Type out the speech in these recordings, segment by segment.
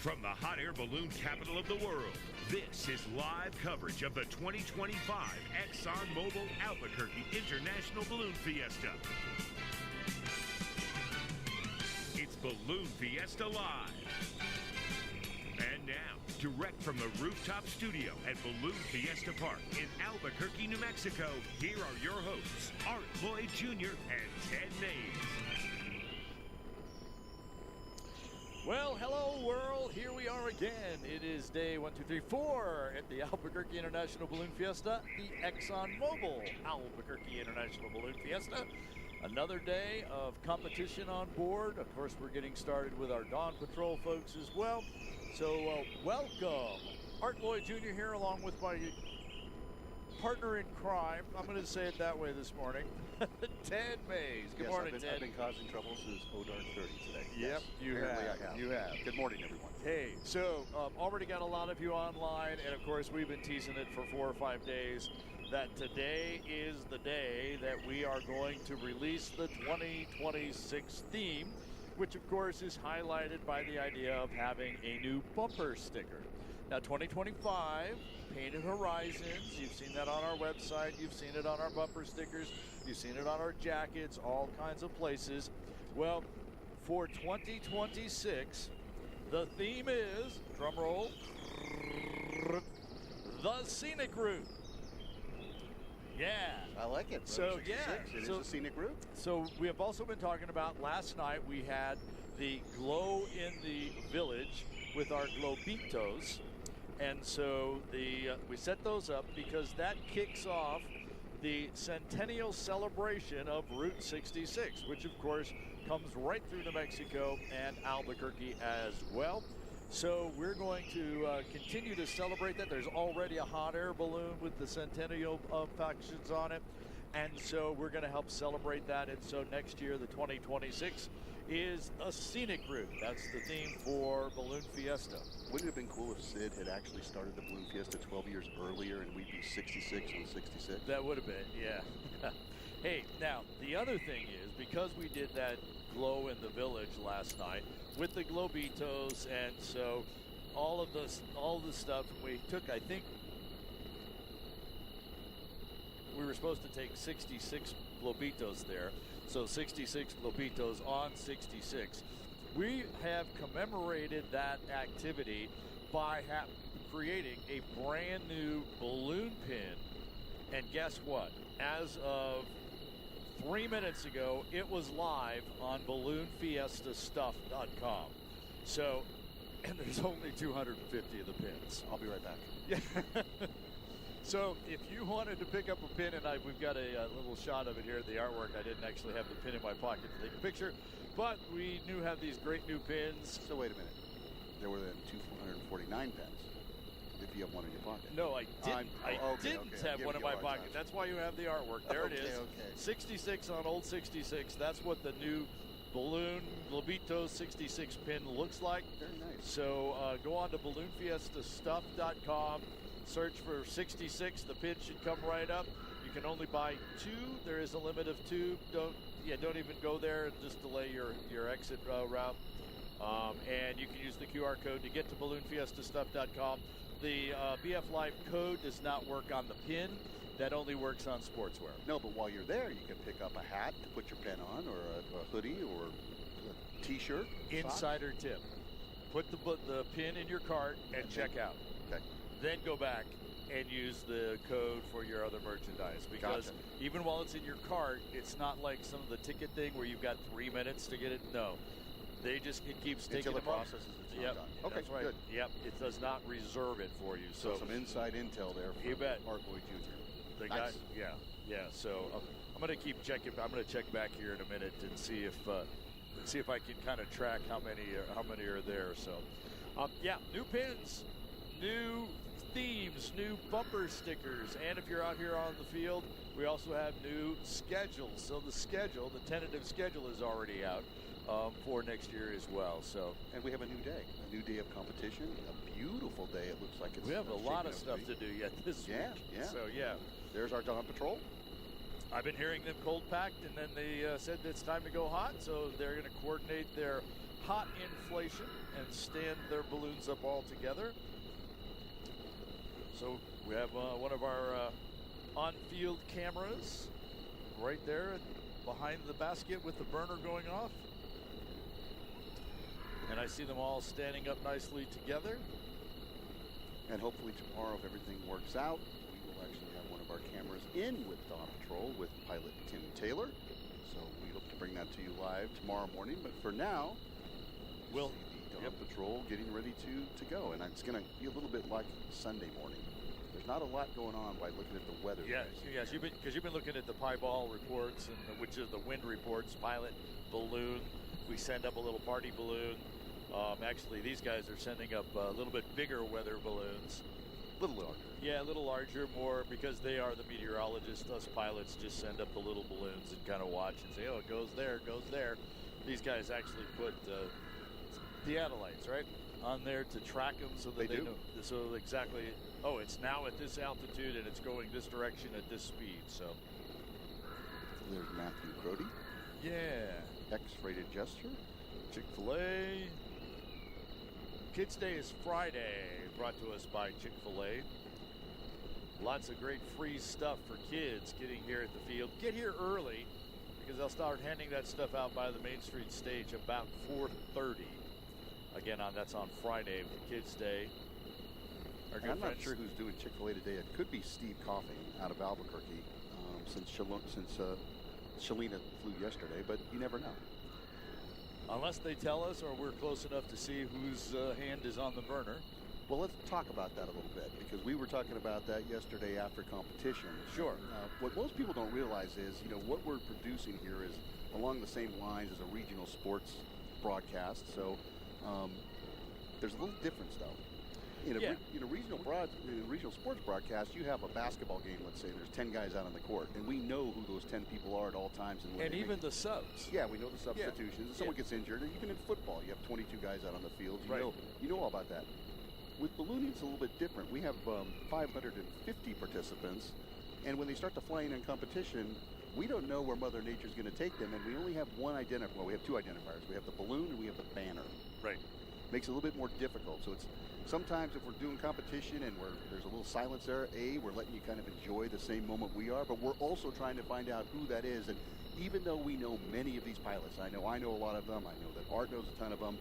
From the hot air balloon capital of the world, this is live coverage of the 2025 ExxonMobil Albuquerque International Balloon Fiesta. It's Balloon Fiesta Live. And now, direct from the rooftop studio at Balloon Fiesta Park in Albuquerque, New Mexico, here are your hosts, Art Lloyd Jr. and Ted Mays. Well, hello world, here we are again. It is day 1, 2, 3, 4 at the Albuquerque International Balloon Fiesta, the ExxonMobil Albuquerque International Balloon Fiesta. Another day of competition on board. Of course, we're getting started with our Dawn Patrol folks as well. So welcome. Art Lloyd Jr. here along with my partner in crime. I'm going to say it that way this morning. Ted Mays. Good morning, Ted. I've been causing trouble since 30 today. Yep, yes, you have. You have. Good morning, everyone. Hey, so already got a lot of you online, and of course we've been teasing it for 4 or 5 days that today is the day that we are going to release the 2026 theme, which of course is highlighted by the idea of having a new bumper sticker. Now 2025, Painted Horizons, you've seen that on our website, you've seen it on our bumper stickers, you've seen it on our jackets, all kinds of places. Well, for 2026, the theme is, drum roll, the scenic route. Yeah. I like it. So, yeah. It is a scenic route. So we have also been talking about, last night we had the glow in the village with our globitos. And so we set those up because that kicks off the centennial celebration of Route 66, which of course comes right through New Mexico and Albuquerque as well. So we're going to continue to celebrate that. There's already a hot air balloon with the centennial factions on it. And so we're going to help celebrate that. And so next year, the 2026, is a scenic route. That's the theme for Balloon Fiesta. Wouldn't it have been cool if Sid had actually started the Balloon Fiesta 12 years earlier and we'd be 66 on 66? That would have been, yeah. Hey, now, the other thing is, because we did that glow in the village last night with the globitos, and so all the stuff we took, I think, we were supposed to take 66 globitos there, so 66 globitos on 66. We have commemorated that activity by creating a brand new balloon pin, and guess what? As of 3 minutes ago, it was live on balloonfiestastuff.com. So, and there's only 250 of the pins. I'll be right back. Yeah. So if you wanted to pick up a pin, and we've got a little shot of it here at the artwork. I didn't actually have the pin in my pocket to take a picture, but we do have these great new pins. So wait a minute. There were then 249 pins. If you have one in your pocket. No, I didn't. I didn't have one in my pocket. That's why you have the artwork. There it is. Okay. 66 on old 66. That's what the new balloon globito 66 pin looks like. Very nice. So go on to balloonfiestastuff.com. Search for 66. The pin should come right up. You can only buy 2. There is a limit of 2. Don't even go there. Just delay your exit route. And you can use the QR code to get to balloonfiestastuff.com. The BF Live code does not work on the pin. That only works on sportswear. No, but while you're there, you can pick up a hat to put your pin on, or a hoodie, or a T-shirt. Insider tip: put the pin in your cart and check out. Okay. Then go back and use the code for your other merchandise, because even while it's in your cart, it's not like some of the ticket thing where you've got 3 minutes to get it. No. It keeps taking the process is done. Okay, that's right. Good. Yep, it does not reserve it for you. So some inside intel there from Art Lloyd Jr. The nice. Guy, yeah. So I'm going to keep checking. I'm going to check back here in a minute and see if I can kind of track how many are there. So, new pins, new themes, new bumper stickers, and if you're out here on the field, we also have new schedules. So the tentative schedule is already out for next year as well. So, and we have a new day of competition, a beautiful day. It looks like we have a lot of stuff to do yet this week. Yeah. So there's our Dawn Patrol. I've been hearing them cold packed, and then they said it's time to go hot, so they're going to coordinate their hot inflation and stand their balloons up all together. So we have one of our on-field cameras right there behind the basket with the burner going off. And I see them all standing up nicely together. And hopefully tomorrow, if everything works out, we will actually have one of our cameras in with Dawn Patrol with pilot Tim Taylor. So we hope to bring that to you live tomorrow morning. But for now, we'll see the Dawn Patrol getting ready to go. And it's going to be a little bit like Sunday morning. There's not a lot going on by looking at the weather. Yes, because you've been looking at the pieball reports, and which is the wind reports, pilot, balloon. We send up a little party balloon. Actually, these guys are sending up a little bit bigger weather balloons. A little larger. Yeah, a little larger, more because they are the meteorologists. Us pilots just send up the little balloons and kind of watch and say, oh, it goes there, it goes there. These guys actually put theodolites, right, on there to track them so that they know. So exactly, oh, it's now at this altitude and it's going this direction at this speed. So there's Matthew Crody. Yeah. X-rated gesture. Chick-fil-A. Kids Day is Friday, brought to us by Chick-fil-A. Lots of great free stuff for kids getting here at the field. Get here early because they'll start handing that stuff out by the Main Street stage about 4:30. Again, that's on Friday with Kids Day. I'm not sure who's doing Chick-fil-A today. It could be Steve Coffing out of Albuquerque since Shalina flew yesterday, but you never know. Unless they tell us or we're close enough to see whose hand is on the burner. Well, let's talk about that a little bit because we were talking about that yesterday after competition. Sure. What most people don't realize is, what we're producing here is along the same lines as a regional sports broadcast. So there's a little difference, though. In a regional sports broadcast, you have a basketball game, let's say, there's 10 guys out on the court, and we know who those 10 people are at all times. And even the subs. Yeah, we know the substitutions. If someone gets injured, or even in football, you have 22 guys out on the field. You know all about that. With ballooning, it's a little bit different. We have 550 participants, and when they start to fly in competition, we don't know where Mother Nature's going to take them, and we only have one identifier. Well, we have two identifiers. We have the balloon and we have the banner. Right. Makes it a little bit more difficult. So it's sometimes if we're doing competition and there's a little silence there, we're letting you kind of enjoy the same moment we are, but we're also trying to find out who that is. And even though we know many of these pilots, I know a lot of them, I know that Art knows a ton of them,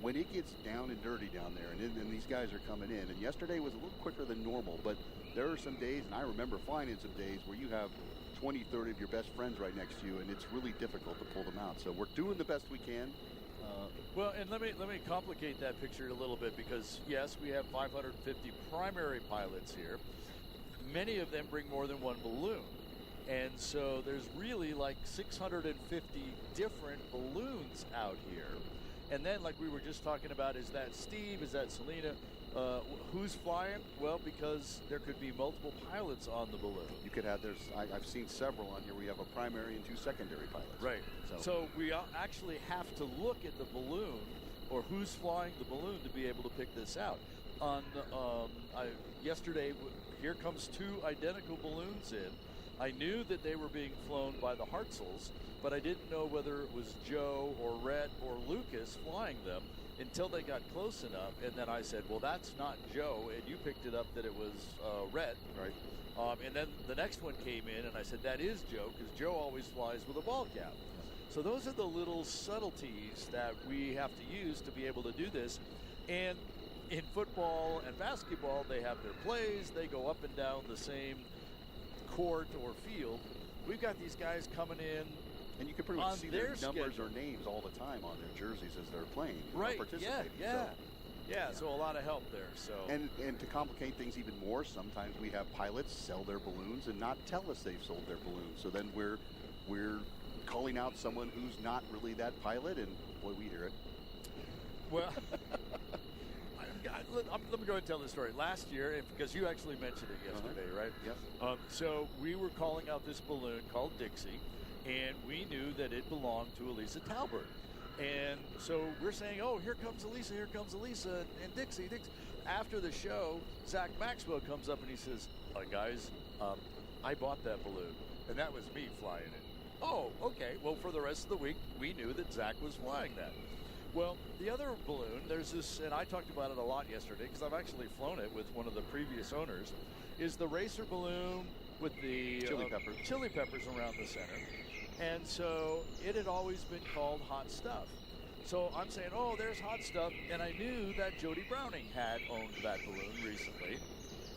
when it gets down and dirty down there, and then these guys are coming in, and yesterday was a little quicker than normal, but there are some days, and I remember flying in some days where you have 20, 30 of your best friends right next to you, and it's really difficult to pull them out. So we're doing the best we can. Well, and let me complicate that picture a little bit because, yes, we have 550 primary pilots here. Many of them bring more than one balloon. And so there's really like 650 different balloons out here. And then, like we were just talking about, is that Steve? Is that Selena? Who's flying? Well, because there could be multiple pilots on the balloon. You could have, I've seen several on here where you have a primary and two secondary pilots. Right. So we actually have to look at the balloon or who's flying the balloon to be able to pick this out. Yesterday, here comes two identical balloons in. I knew that they were being flown by the Hartzels, but I didn't know whether it was Joe or Rhett or Lucas flying them until they got close enough. And then I said, well, that's not Joe. And you picked it up that it was Rhett. Right. And then the next one came in, and I said, that is Joe, because Joe always flies with a ball cap. So those are the little subtleties that we have to use to be able to do this. And in football and basketball, they have their plays. They go up and down the same court or field. We've got these guys coming in. And you can pretty much see their numbers or names all the time on their jerseys as they're playing. Right, participating. So a lot of help there. So and to complicate things even more, sometimes we have pilots sell their balloons and not tell us they've sold their balloons. So then we're calling out someone who's not really that pilot, and boy, we hear it. Well, let me go ahead and tell this story. Last year, because you actually mentioned it yesterday, right? Yes. So we were calling out this balloon called Dixie, and we knew that it belonged to Elisa Talbert. And so we're saying, oh, here comes Elisa, and Dixie. After the show, Zach Maxwell comes up and he says, guys, I bought that balloon, and that was me flying it. Oh, okay. Well, for the rest of the week, we knew that Zach was flying that. Well, the other balloon, there's this, and I talked about it a lot yesterday because I've actually flown it with one of the previous owners, is the racer balloon with the chili peppers around the center. And so it had always been called Hot Stuff. So I'm saying, oh, there's Hot Stuff, and I knew that Jody Browning had owned that balloon recently.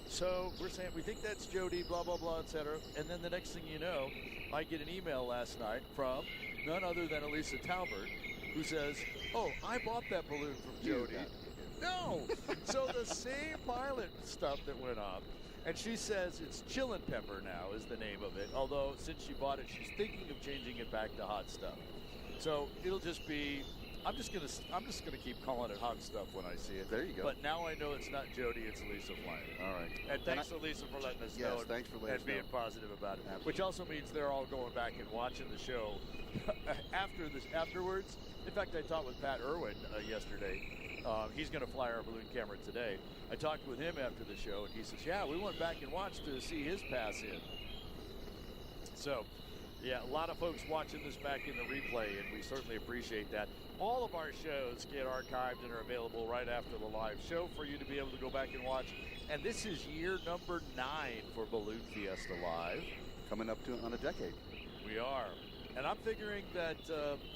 So we're saying, we think that's Jody, blah, blah, blah, etc. And then the next thing you know, I get an email last night from none other than Elisa Talbert, who says, oh, I bought that balloon from Jody. No! So the same pilot stuff that went off, and she says it's Chillin' Pepper now is the name of it, although since she bought it, she's thinking of changing it back to Hot Stuff. So it'll just be, I'm just gonna keep calling it Hot Stuff when I see it. There you go. But now I know it's not Jody, it's Lisa flying it. All right. And thanks to Lisa for letting us know. Yes, thanks for letting us know. And being positive about it. Absolutely. Which also means they're all going back and watching the show afterwards. In fact, I talked with Pat Irwin yesterday. He's going to fly our balloon camera today. I talked with him after the show, and he says, yeah, we went back and watched to see his pass in. So, yeah, a lot of folks watching this back in the replay, and we certainly appreciate that. All of our shows get archived and are available right after the live show for you to be able to go back and watch. And this is year number 9 for Balloon Fiesta Live. Coming up on a decade. We are. And I'm figuring that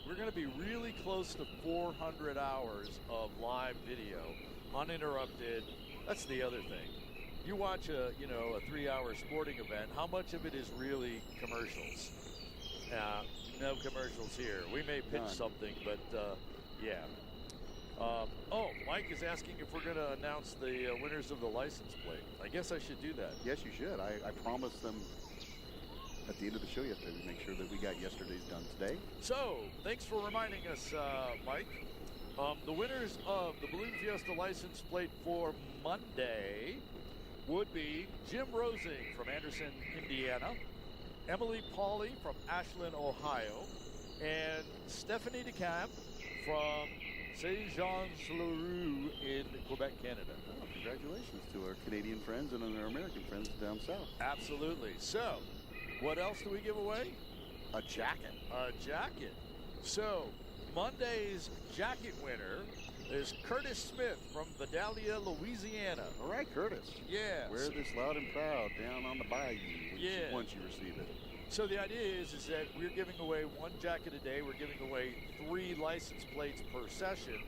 we're going to be really close to 400 hours of live video, uninterrupted. That's the other thing. You watch a 3-hour sporting event, how much of it is really commercials? No commercials here. We may pitch something, but yeah. Mike is asking if we're going to announce the winners of the license plate. I guess I should do that. Yes, you should. I promised them at the end of the show yesterday to make sure that we got yesterday's done today. So, thanks for reminding us, Mike. The winners of the Balloon Fiesta license plate for Monday would be Jim Rosing from Anderson, Indiana, Emily Pauley from Ashland, Ohio, and Stephanie DeCamp from Saint-Jean-sur-Loire in Quebec, Canada. Oh, congratulations to our Canadian friends and our American friends down south. Absolutely. So, what else do we give away? A jacket. A jacket. So, Monday's jacket winner is Curtis Smith from Vidalia, Louisiana. All right, Curtis. Yeah. Wear this loud and proud down on the bayou once you receive it. So the idea is that we're giving away 1 jacket a day. We're giving away 3 license plates per session.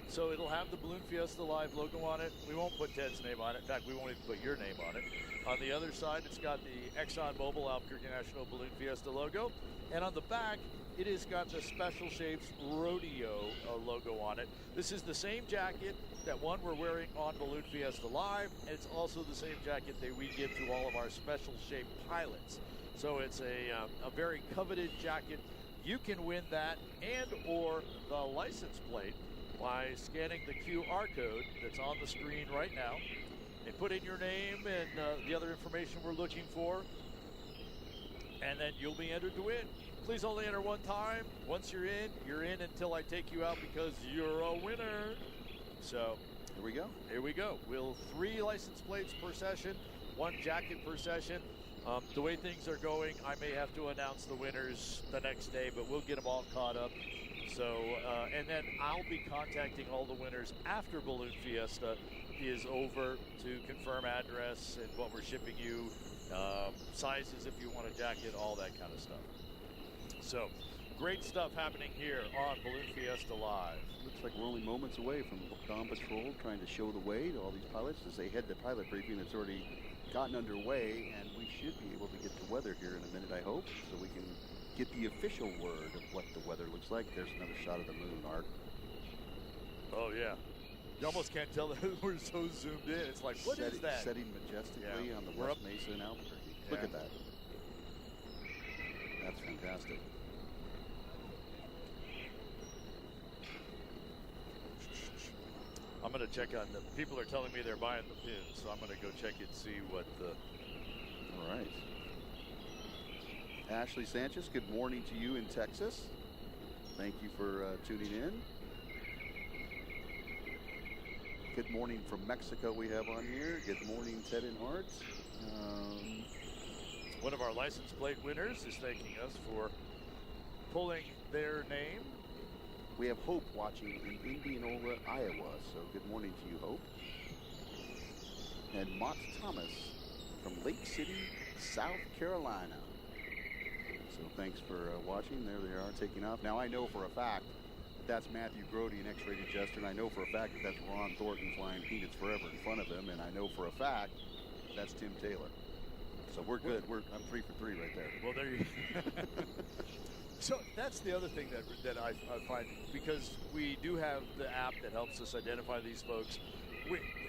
So it'll have the Balloon Fiesta Live logo on it. We won't put Ted's name on it. In fact, we won't even put your name on it. On the other side, it's got the ExxonMobil Albuquerque National Balloon Fiesta logo. And on the back, it has got the Special Shapes Rodeo logo on it. This is the same jacket that we're wearing on Balloon Fiesta Live, and it's also the same jacket that we give to all of our Special Shape pilots. So it's a very coveted jacket. You can win that and or the license plate by scanning the QR code that's on the screen right now and put in your name and the other information we're looking for, and then you'll be entered to win. Please only enter one time. Once you're in until I take you out because you're a winner. So here we go. We'll 3 license plates per session, 1 jacket per session. The way things are going, I may have to announce the winners the next day, but we'll get them all caught up. So, and then I'll be contacting all the winners after Balloon Fiesta is over to confirm address and what we're shipping you, sizes if you want a jacket, all that kind of stuff. So, great stuff happening here on Balloon Fiesta Live. Looks like we're only moments away from Dawn Patrol trying to show the way to all these pilots as they head to pilot briefing that's already gotten underway, and we should be able to get the weather here in a minute, I hope, so we can get the official word of what the weather looks like. There's another shot of the moon, Art. Oh, yeah. You almost can't tell that we're so zoomed in. It's like, what is that? Setting majestically on the West Mesa in Albuquerque. Yeah. Look at that. That's fantastic. I'm going to check on the people are telling me they're buying the pins, so I'm going to go check and see what the. All right. Ashley Sanchez, good morning to you in Texas. Thank you for tuning in. Good morning from Mexico we have on here. Good morning, Ted and Hart. One of our license plate winners is thanking us for pulling their name. We have Hope watching in Indianola, Iowa. So good morning to you, Hope. And Mott Thomas from Lake City, South Carolina. So thanks for watching. There they are taking off. Now I know for a fact that's Matthew Grody, an X-rated jester, and I know for a fact that that's Ron Thornton flying Peanuts Forever in front of him, and I know for a fact that's Tim Taylor. So we're good. I'm 3 for 3 right there. Well, there you So that's the other thing that I find, because we do have the app that helps us identify these folks.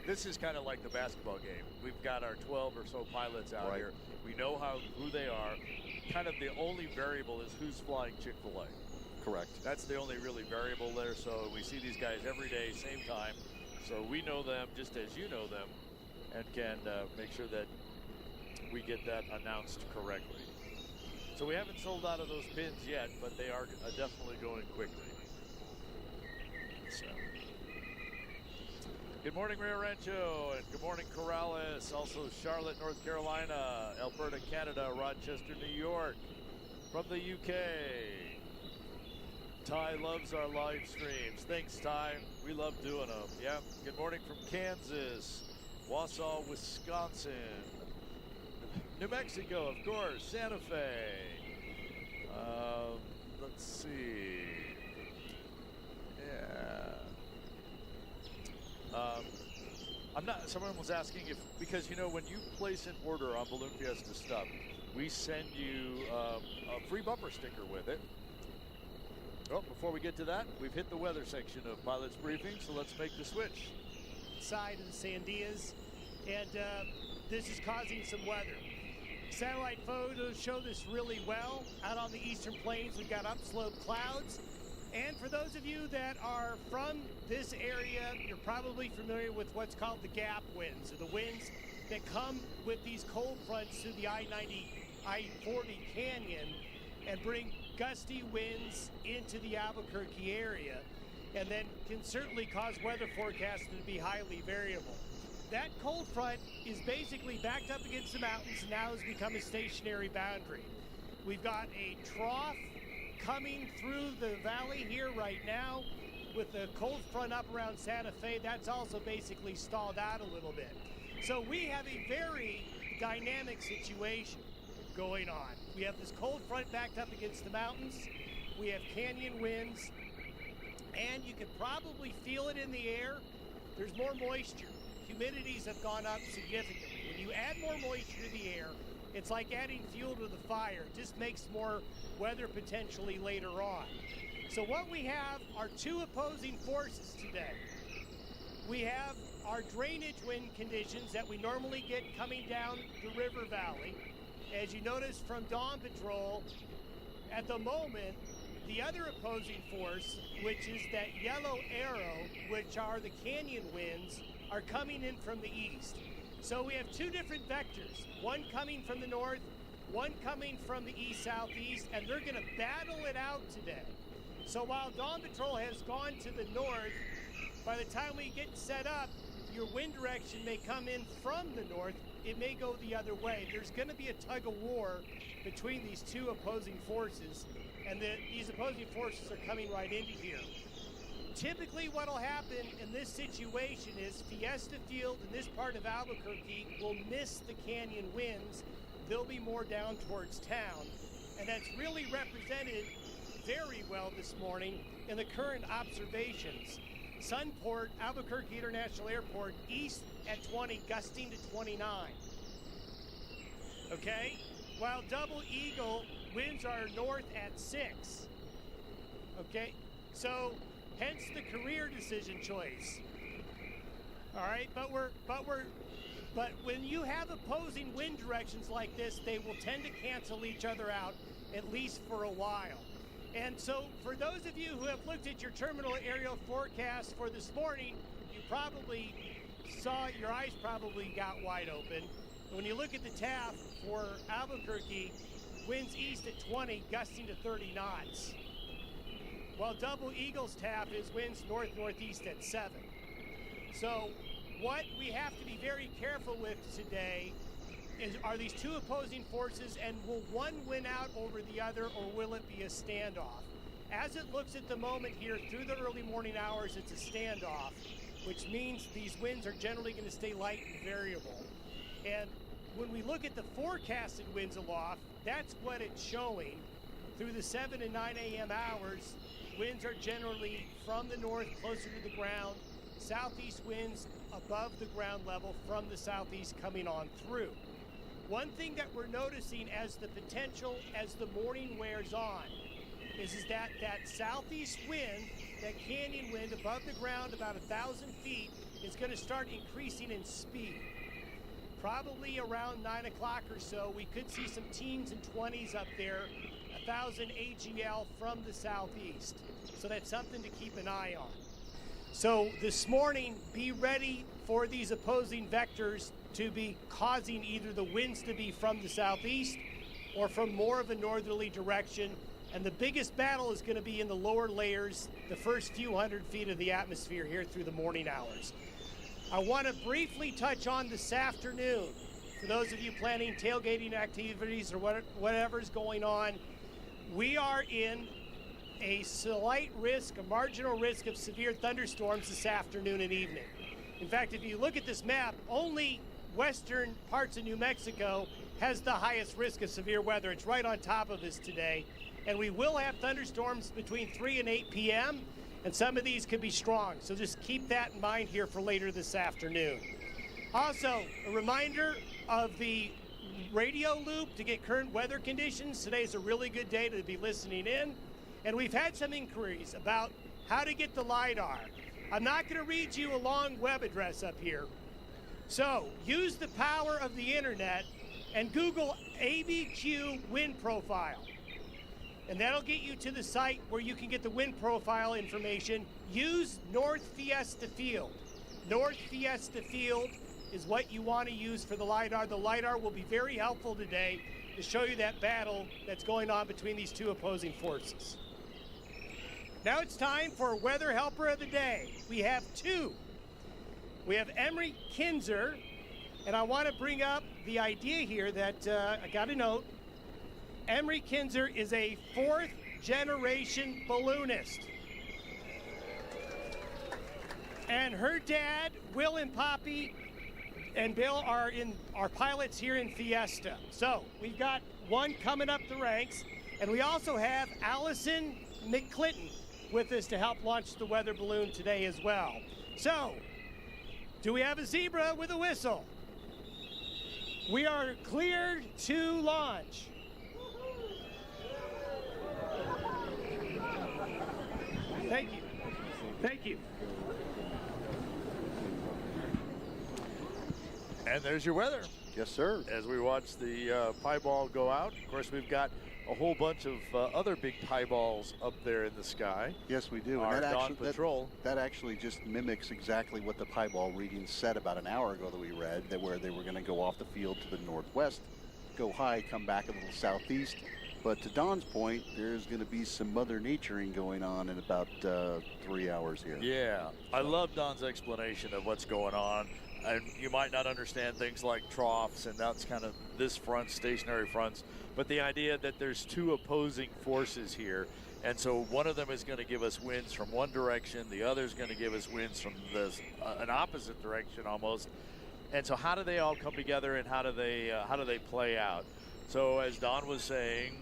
This is kind of like the basketball game. We've got our 12 or so pilots out here. We know who they are. Kind of the only variable is who's flying Chick-fil-A. Correct. That's the only really variable there. So we see these guys every day, same time. So we know them just as you know them, and can make sure that we get that announced correctly. So we haven't sold out of those pins yet, but they are definitely going quickly. So, good morning, Rio Rancho, and good morning, Corrales. Also, Charlotte, North Carolina, Alberta, Canada, Rochester, New York. From the UK, Ty loves our live streams. Thanks, Ty. We love doing them. Yeah. Good morning from Kansas, Wausau, Wisconsin, New Mexico, of course, Santa Fe. Let's see. Yeah. Someone was asking if, because when you place an order on Balloon Fiesta stuff, we send you a free bumper sticker with it. Well, before we get to that, we've hit the weather section of Pilot's Briefing, so let's make the switch. Side of the Sandias, and this is causing some weather. Satellite photos show this really well. Out on the eastern plains, we've got upslope clouds. And for those of you that are from this area, you're probably familiar with what's called the gap winds, or the winds that come with these cold fronts through the I-90, I-40 canyon and bring gusty winds into the Albuquerque area, and then can certainly cause weather forecasts to be highly variable. That cold front is basically backed up against the mountains and now has become a stationary boundary. We've got a trough coming through the valley here right now with the cold front up around Santa Fe. That's also basically stalled out a little bit. So we have a very dynamic situation going on. We have this cold front backed up against the mountains. We have canyon winds, and you can probably feel it in the air. There's more moisture. Humidities have gone up significantly. When you add more moisture to the air, it's like adding fuel to the fire. It just makes more weather potentially later on. So what we have are two opposing forces today. We have our drainage wind conditions that we normally get coming down the river valley. As you notice from Dawn Patrol, at the moment, the other opposing force, which is that yellow arrow, which are the canyon winds, are coming in from the east. So we have two different vectors, one coming from the north, one coming from the east-southeast, and they're gonna battle it out today. So while Dawn Patrol has gone to the north, by the time we get set up, your wind direction may come in from the north. It may go the other way. There's gonna be a tug of war between these two opposing forces, and these opposing forces are coming right into here. Typically what'll happen in this situation is Fiesta Field in this part of Albuquerque will miss the canyon winds. They'll be more down towards town, and that's really represented very well this morning in the current observations. Sunport, Albuquerque International Airport, east at 20, gusting to 29. Okay? While Double Eagle, winds are north at 6. Okay? So, hence the career decision choice. All right, but when you have opposing wind directions like this, they will tend to cancel each other out, at least for a while. And so for those of you who have looked at your terminal aerial forecast for this morning, you probably saw, your eyes probably got wide open. When you look at the TAF for Albuquerque, winds east at 20, gusting to 30 knots. While Double Eagle's TAF is winds north-northeast at 7. So what we have to be very careful with today are these two opposing forces, and will one win out over the other, or will it be a standoff? As it looks at the moment here through the early morning hours, it's a standoff, which means these winds are generally going to stay light and variable. And when we look at the forecasted winds aloft, that's what it's showing. Through the 7 and 9 a.m. hours, winds are generally from the north closer to the ground, southeast winds above the ground level from the southeast coming on through. One thing that we're noticing as the potential as the morning wears on is that southeast wind, that canyon wind above the ground about 1,000 feet, is going to start increasing in speed. Probably around 9 o'clock or so, we could see some teens and 20s up there, 1,000 AGL from the southeast. So that's something to keep an eye on. So this morning, be ready for these opposing vectors to be causing either the winds to be from the southeast or from more of a northerly direction. And the biggest battle is going to be in the lower layers, the first few hundred feet of the atmosphere here through the morning hours. I want to briefly touch on this afternoon. For those of you planning tailgating activities or whatever's going on, we are in a slight risk, a marginal risk of severe thunderstorms this afternoon and evening. In fact, if you look at this map, only western parts of New Mexico has the highest risk of severe weather. It's right on top of us today. And we will have thunderstorms between 3 and 8 p.m., and some of these could be strong. So just keep that in mind here for later this afternoon. Also, a reminder of the radio loop to get current weather conditions. Today's a really good day to be listening in. And we've had some inquiries about how to get the LiDAR. I'm not going to read you a long web address up here. So use the power of the internet and Google ABQ wind profile. And that'll get you to the site where you can get the wind profile information. Use North Fiesta Field. North Fiesta Field is what you want to use for the LiDAR. The LiDAR will be very helpful today to show you that battle that's going on between these two opposing forces. Now it's time for Weather Helper of the Day. We have two. We have Emery Kinzer, and I want to bring up the idea here that I got a note. Emery Kinzer is a fourth-generation balloonist. And her dad, Will and Poppy, and Bill are pilots here in Fiesta. So we've got one coming up the ranks, and we also have Allison McClinton with us to help launch the weather balloon today as well. So, do we have a zebra with a whistle? We are cleared to launch. Thank you. Thank you. And there's your weather. Yes, sir. As we watch the pie ball go out, of course, we've got a whole bunch of other big pie balls up there in the sky. Yes, we do. Our And dawn patrol. That actually just mimics exactly what the pie ball reading said about an hour ago that we read, that where they were going to go off the field to the northwest, go high, come back a little southeast. But to Don's point, there's going to be some Mother Naturing going on in about 3 hours here. Yeah, I love Don's explanation of what's going on. And you might not understand things like troughs, and that's kind of this front, stationary fronts. But the idea that there's two opposing forces here, and so one of them is going to give us winds from one direction, the other is going to give us winds from an opposite direction almost. And so how do they all come together, and how do they play out? So as Don was saying,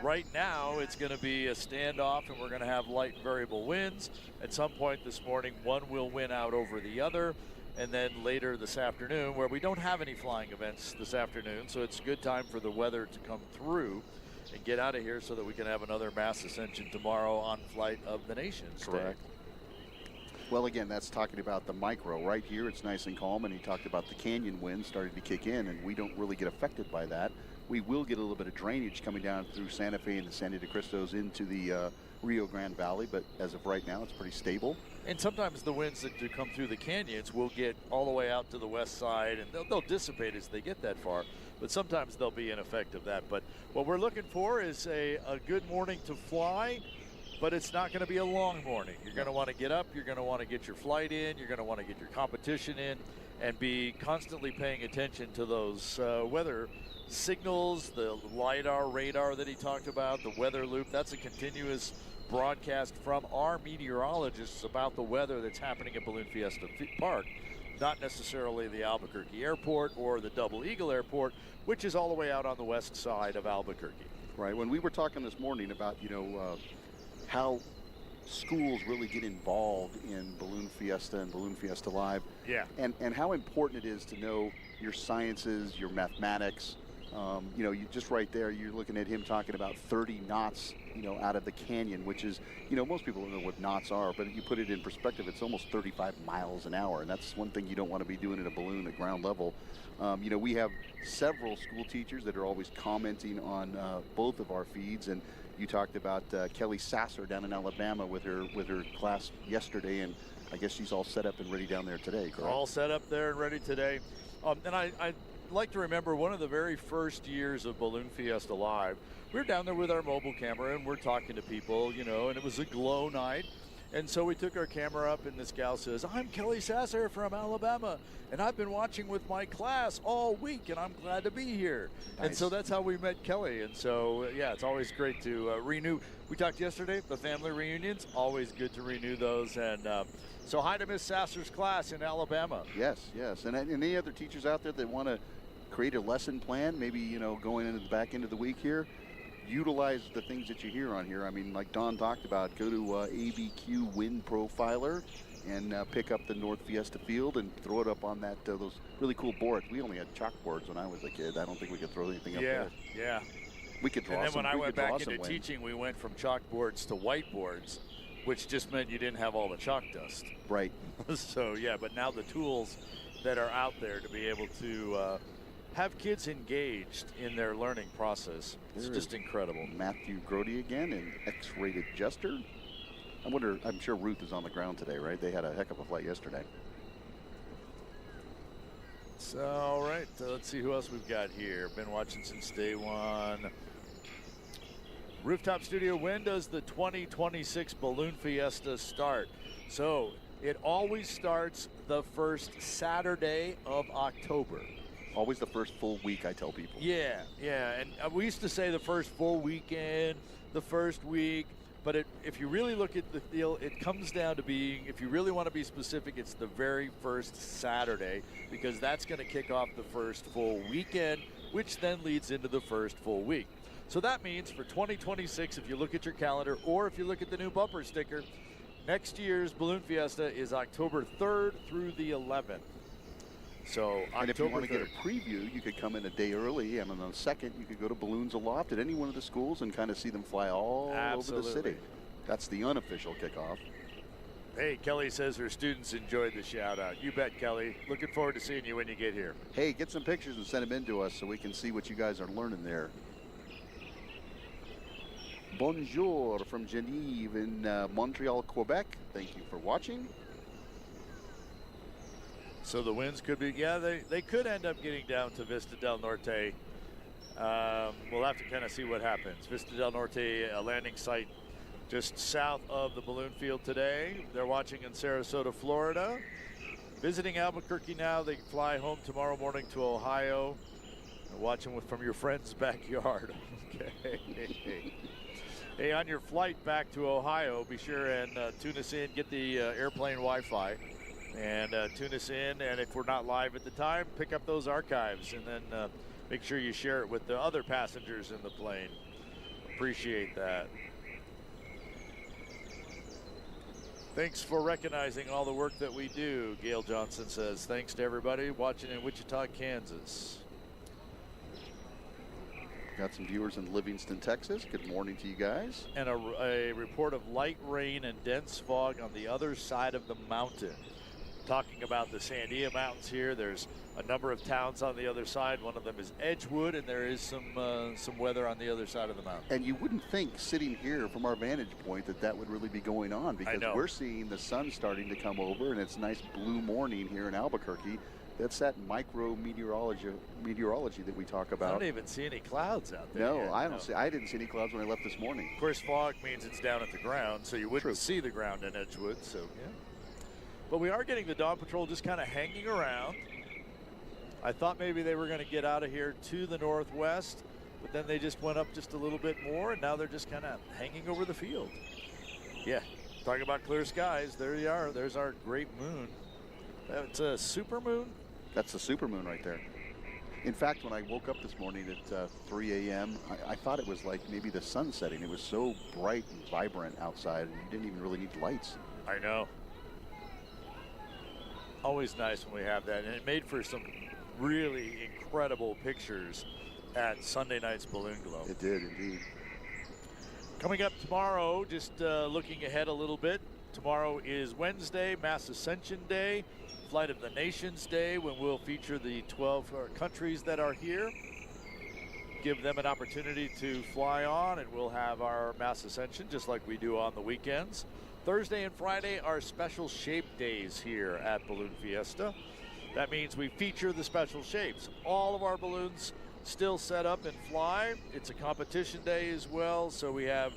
right now it's going to be a standoff, and we're going to have light variable winds. At some point this morning, one will win out over the other. And then later this afternoon, where we don't have any flying events this afternoon, so it's a good time for the weather to come through and get out of here so that we can have another mass ascension tomorrow on Flight of the Nations. Correct. Well, again, that's talking about the micro. Right here, it's nice and calm, and he talked about the canyon wind starting to kick in, and we don't really get affected by that. We will get a little bit of drainage coming down through Santa Fe and the San Diego Cristos into the Rio Grande Valley, but as of right now, it's pretty stable. And sometimes the winds that do come through the canyons will get all the way out to the west side, and they'll dissipate as they get that far. But sometimes they'll be an effect of that. But what we're looking for is a good morning to fly, but it's not going to be a long morning. You're going to want to get up, you're going to want to get your flight in, you're going to want to get your competition in, and be constantly paying attention to those weather signals, the LiDAR, radar that he talked about, the weather loop. That's a continuous broadcast from our meteorologists about the weather that's happening at Balloon Fiesta Park, not necessarily the Albuquerque Airport or the Double Eagle Airport, which is all the way out on the west side of Albuquerque. Right. When we were talking this morning about, how schools really get involved in Balloon Fiesta and Balloon Fiesta Live. Yeah. And how important it is to know your sciences, your mathematics. You just right there, you're looking at him talking about 30 knots, out of the canyon, which is, most people don't know what knots are, but if you put it in perspective, it's almost 35 miles an hour. And that's one thing you don't want to be doing in a balloon at ground level. We have several school teachers that are always commenting on both of our feeds. And you talked about Kelly Sasser down in Alabama with her class yesterday, and I guess she's all set up and ready down there today, correct? All set up there and ready today. And I like to remember one of the very first years of Balloon Fiesta Live. We were down there with our mobile camera, and we're talking to people, and it was a glow night. And so we took our camera up, and this gal says, "I'm Kelly Sasser from Alabama, and I've been watching with my class all week, and I'm glad to be here." Nice. And so that's how we met Kelly. And so, yeah, it's always great to renew. We talked yesterday, the family reunions, always good to renew those. And so hi to Miss Sasser's class in Alabama. Yes. And any other teachers out there that want to create a lesson plan, maybe, going into the back end of the week here, utilize the things that you hear on here. I mean, like Don talked about, go to ABQ Wind Profiler and pick up the North Fiesta Field and throw it up on that those really cool boards. We only had chalkboards when I was a kid. I don't think we could throw anything up there. Yeah. We could draw. And then when I went back into teaching, we went from chalkboards to whiteboards, which just meant you didn't have all the chalk dust. Right. So, yeah, but now the tools that are out there to be able to have kids engaged in their learning process. It's just incredible. Matthew Grody again, an X-rated jester. I'm sure Ruth is on the ground today, right? They had a heck of a flight yesterday. So, all right, let's see who else we've got here. Been watching since day one. Rooftop Studio, when does the 2026 Balloon Fiesta start? So, it always starts the first Saturday of October. Always the first full week, I tell people. Yeah, and we used to say the first full weekend, the first week, but if you really look at the deal, it comes down to being, if you really want to be specific, it's the very first Saturday, because that's going to kick off the first full weekend, which then leads into the first full week. So that means for 2026, if you look at your calendar, or if you look at the new bumper sticker, next year's Balloon Fiesta is October 3rd through the 11th. So and if you want to get a preview, you could come in a day early, and on the 2nd, you could go to Balloons Aloft at any one of the schools and kind of see them fly all over the city. That's the unofficial kickoff. Hey, Kelly says her students enjoyed the shout-out. You bet, Kelly. Looking forward to seeing you when you get here. Hey, get some pictures and send them in to us so we can see what you guys are learning there. Bonjour from Genève in Montreal, Quebec. Thank you for watching. So the winds could be, they could end up getting down to Vista del Norte. We'll have to kind of see what happens. Vista del Norte, a landing site just south of the balloon field today. They're watching in Sarasota, Florida. Visiting Albuquerque now. They fly home tomorrow morning to Ohio. Watching from your friend's backyard. Okay. Hey, on your flight back to Ohio, be sure and tune us in, get the airplane Wi-Fi. And tune us in, and if we're not live at the time, pick up those archives, and then make sure you share it with the other passengers in the plane. Appreciate that. Thanks for recognizing all the work that we do, Gail Johnson says. Thanks to everybody watching in Wichita, Kansas. Got some viewers in Livingston, Texas. Good morning to you guys. And a report of light rain and dense fog on the other side of the mountain. Talking about the Sandia Mountains here, there's a number of towns on the other side. One of them is Edgewood, and there is some weather on the other side of the mountain. And you wouldn't think, sitting here from our vantage point, that would really be going on, because we're seeing the sun starting to come over, and it's a nice blue morning here in Albuquerque. That's that micro meteorology that we talk about. I don't even see any clouds out there. No, I don't see. I didn't see any clouds when I left this morning. Of course, fog means it's down at the ground, so you wouldn't see the ground in Edgewood. So yeah. But we are getting the Dawn Patrol just kind of hanging around. I thought maybe they were going to get out of here to the northwest, but then they just went up just a little bit more, and now they're just kind of hanging over the field. Yeah, talking about clear skies. There you are. There's our great moon. That's a super moon? That's the super moon right there. In fact, when I woke up this morning at 3 a.m., I thought it was like maybe the sun setting. It was so bright and vibrant outside, and you didn't even really need lights. I know. Always nice when we have that, and it made for some really incredible pictures at Sunday night's Balloon Glow. It did, indeed. Coming up tomorrow, just looking ahead a little bit, tomorrow is Wednesday, Mass Ascension Day, Flight of the Nations Day, when we'll feature the 12 countries that are here. Give them an opportunity to fly on, and we'll have our Mass Ascension just like we do on the weekends. Thursday and Friday are special shape days here at Balloon Fiesta. That means we feature the special shapes. All of our balloons still set up and fly. It's a competition day as well, so we have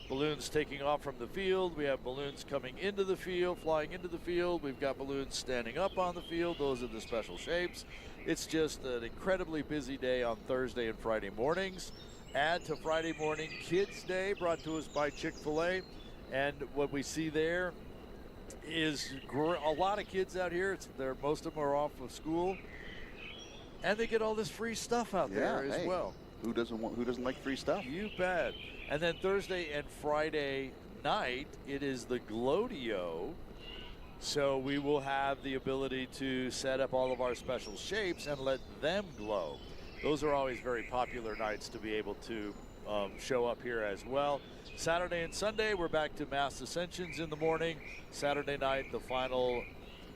balloons taking off from the field. We have balloons coming into the field, flying into the field. We've got balloons standing up on the field. Those are the special shapes. It's just an incredibly busy day on Thursday and Friday mornings. Add to Friday morning Kids Day, brought to us by Chick-fil-A. And what we see there is a lot of kids out here. Most of them are off of school, and they get all this free stuff out there as well. Who doesn't like free stuff? You bet. And then Thursday and Friday night, it is the Glow-Dio. So we will have the ability to set up all of our special shapes and let them glow. Those are always very popular nights to be able to show up here as well. Saturday and Sunday, we're back to Mass Ascensions in the morning. Saturday night, the final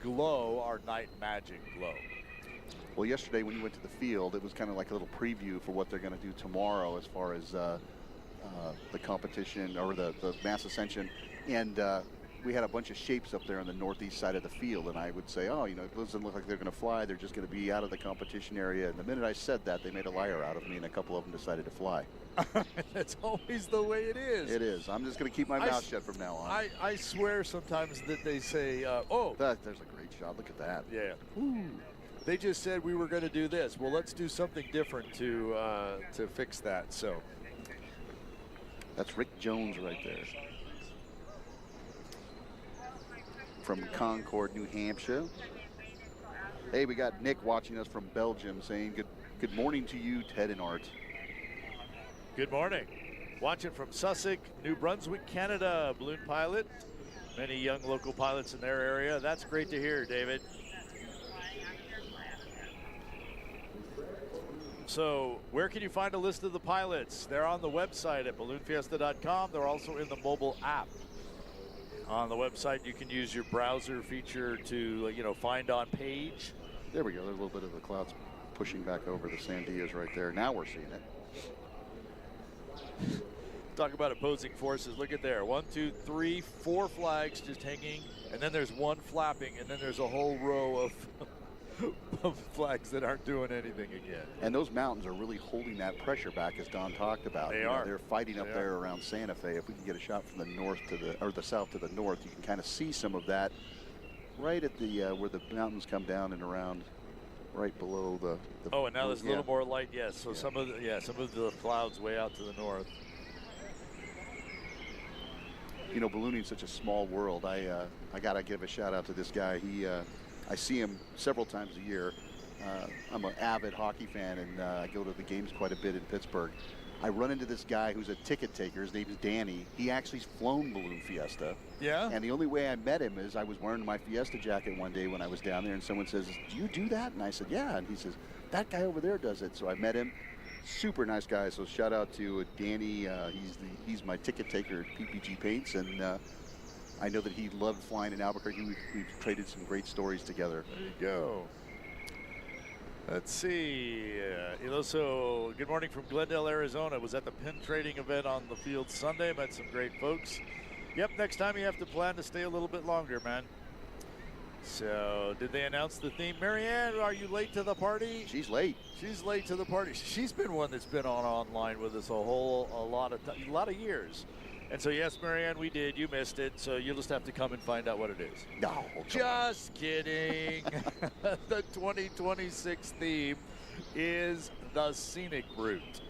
glow, our night magic glow. Well, yesterday when you went to the field, it was kind of like a little preview for what they're going to do tomorrow as far as the competition or the Mass Ascension. And we had a bunch of shapes up there on the northeast side of the field, and I would say, it doesn't look like they're going to fly. They're just going to be out of the competition area. And the minute I said that, they made a liar out of me, and a couple of them decided to fly. That's always the way it is. It is. I'm just going to keep my mouth shut from now on. I swear sometimes that they say, there's a great shot. Look at that. Yeah. Ooh. They just said we were going to do this. Well, let's do something different to fix that. So that's Rick Jones right there from Concord, New Hampshire. Hey, we got Nick watching us from Belgium saying good morning to you, Ted and Art. Good morning. Watching from Sussex, New Brunswick, Canada, balloon pilot. Many young local pilots in their area. That's great to hear, David. So where can you find a list of the pilots? They're on the website at balloonfiesta.com. They're also in the mobile app. On the website, you can use your browser feature to, find on page. There we go. There's a little bit of the clouds pushing back over the Sandias right there. Now we're seeing it. Talk about opposing forces. Look at there. 1, 2, 3, 4 flags just hanging, and then there's one flapping, and then there's a whole row of flags that aren't doing anything again. And those mountains are really holding that pressure back, as Don talked about. They are. They're fighting up there around Santa Fe. If we can get a shot from the north to the south to the north, you can kind of see some of that right at the where the mountains come down and around. Right below the and now there's a little more light, yes. So some of the clouds way out to the north. Ballooning is such a small world. I gotta give a shout out to this guy. I see him several times a year. I'm an avid hockey fan, and I go to the games quite a bit in Pittsburgh. I run into this guy who's a ticket taker. His name is Danny. He actually's flown Balloon Fiesta. Yeah. And the only way I met him is I was wearing my Fiesta jacket one day when I was down there, and someone says, "Do you do that?" And I said, "Yeah." And he says, "That guy over there does it." So I met him. Super nice guy. So shout out to Danny. He's my ticket taker at PPG Paints, and I know that he loved flying in Albuquerque. We've traded some great stories together. There you go. Let's see. So good morning from Glendale, Arizona. Was at the pin trading event on the field Sunday. Met some great folks. Yep, next time you have to plan to stay a little bit longer, man. So did they announce the theme? Marianne, are you late to the party? She's late. She's late to the party. She's been one that's been online with us a lot of years. And so, yes, Marianne, we did. You missed it. So you'll just have to come and find out what it is. No. Just kidding. The 2026 theme is the scenic route.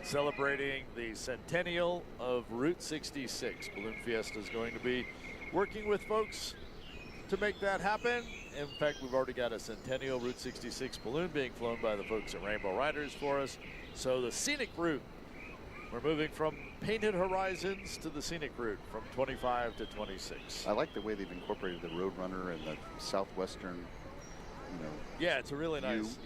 celebrating the centennial of Route 66. Balloon Fiesta is going to be working with folks to make that happen. In fact, we've already got a centennial Route 66 balloon being flown by the folks at Rainbow Riders for us. So the scenic route, we're moving from Painted Horizons to the scenic route from 25 to 26. I like the way they've incorporated the Roadrunner and the southwestern, yeah, it's a really nice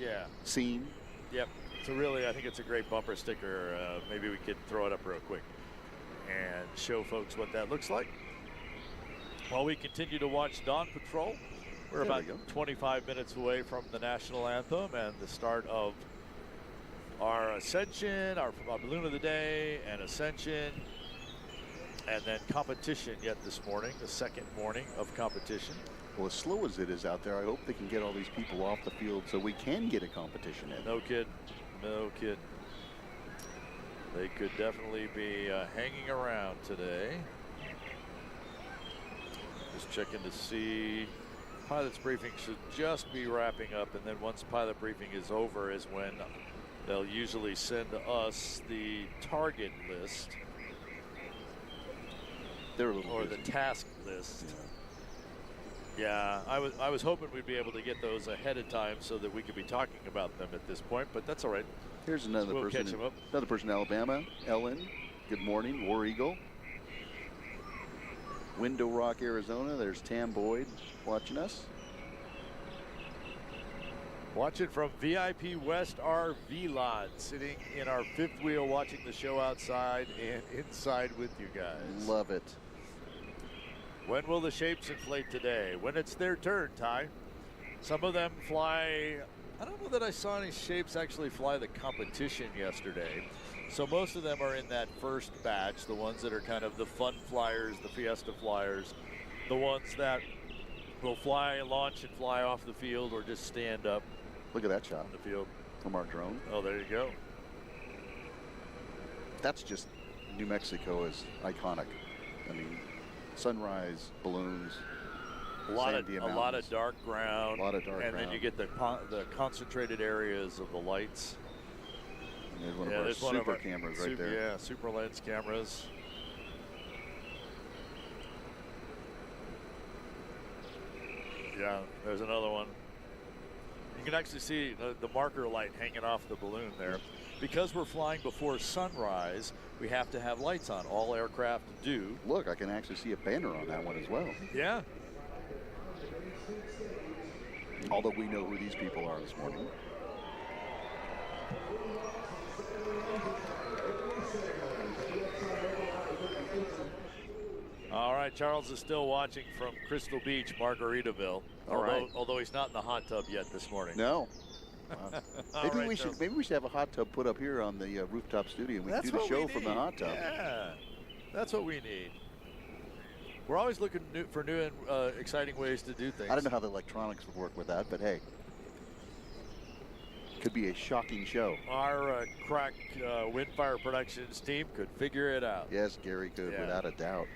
scene. Yep, I think it's a great bumper sticker. Maybe we could throw it up real quick and show folks what that looks like. While we continue to watch Dawn Patrol, we're about 25 minutes away from the national anthem and the start of our Ascension, our balloon of the day, and Ascension, and then competition yet this morning, the second morning of competition. Well, as slow as it is out there, I hope they can get all these people off the field so we can get a competition in. No kid. They could definitely be hanging around today. Just checking to see. Pilot's briefing should just be wrapping up, and then once pilot briefing is over is when they'll usually send us the target list. They're a little or busy. The task list. Yeah, I was hoping we'd be able to get those ahead of time so that we could be talking about them at this point, but that's all right. Here's another We'll person. catch him up. Another person in Alabama. Ellen. Good morning. War Eagle. Window Rock, Arizona. There's Tam Boyd watching us. Watching from VIP West RV lot, sitting in our fifth wheel, watching the show outside and inside with you guys. Love it. When will the shapes inflate today? When it's their turn, Ty. Some of them fly. I don't know that I saw any shapes actually fly the competition yesterday. So most of them are in that first batch, the ones that are kind of the fun flyers, the Fiesta flyers, the ones that will fly, launch and fly off the field or just stand up. Look at that shot on the field from our drone. Oh, there you go. That's just, New Mexico is iconic. I mean, sunrise, balloons, a lot of dark ground. A lot of dark ground. And then you get the concentrated areas of the lights. And there's one of our super cameras right there. Yeah, super lens cameras. Yeah, there's another one. You can actually see the marker light hanging off the balloon there. Because we're flying before sunrise, we have to have lights on. All aircraft do. Look, I can actually see a banner on that one as well. Yeah. Although we know who these people are this morning. All right, Charles is still watching from Crystal Beach, Margaritaville. Although he's not in the hot tub yet this morning. No. Maybe right, we should have a hot tub put up here on the rooftop studio. We can do the show from the hot tub. Yeah, that's what we need. We're always looking for new and exciting ways to do things. I don't know how the electronics would work with that, but hey, could be a shocking show. Our crack Windfire Productions team could figure it out. Yes, Gary could, without a doubt.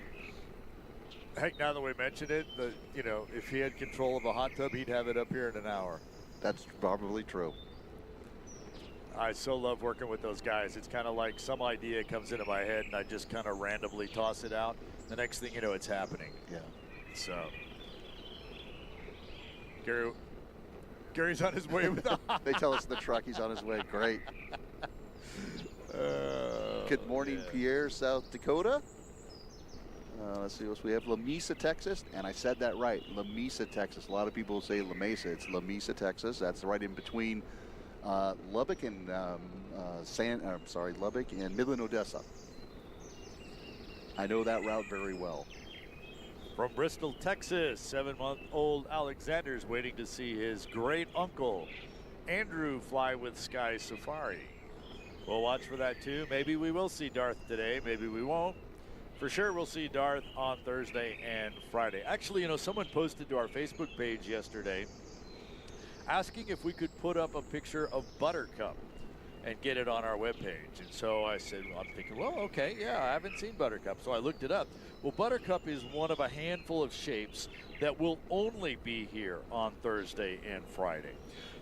Heck, now that we mentioned it, if he had control of a hot tub, he'd have it up here in an hour. That's probably true. I so love working with those guys. It's kind of like some idea comes into my head and I just kind of randomly toss it out. The next thing you know, it's happening. Yeah. So, Gary's on his way with the They tell us in the truck he's on his way. Great. Good morning, Pierre, South Dakota. Let's see what else we have. La Mesa, Texas. And I said that right. La Mesa, Texas. A lot of people say La Mesa. It's La Mesa, Texas. That's right in between Lubbock and Lubbock and Midland, Odessa. I know that route very well. From Bristol, Texas, 7-month-old Alexander's waiting to see his great uncle, Andrew, fly with Sky Safari. We'll watch for that too. Maybe we will see Darth today. Maybe we won't. For sure, we'll see Darth on Thursday and Friday. Actually, someone posted to our Facebook page yesterday asking if we could put up a picture of Buttercup. and get it on our webpage. And so I said, well, I'm thinking, well, okay, yeah, I haven't seen Buttercup. So I looked it up. Well, Buttercup is one of a handful of shapes that will only be here on Thursday and Friday.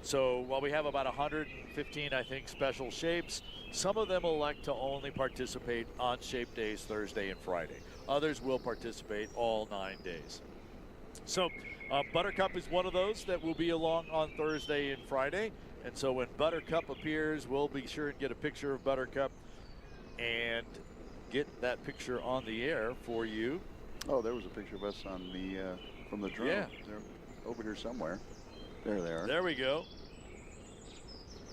So while we have about 115, I think, special shapes, some of them elect to only participate on shape days, Thursday and Friday. Others will participate all 9 days. So Buttercup is one of those that will be along on Thursday and Friday. And so when Buttercup appears, we'll be sure and get a picture of Buttercup and get that picture on the air for you. Oh, there was a picture of us on the from the drone. Yeah. They're over here somewhere. There they are. There we go.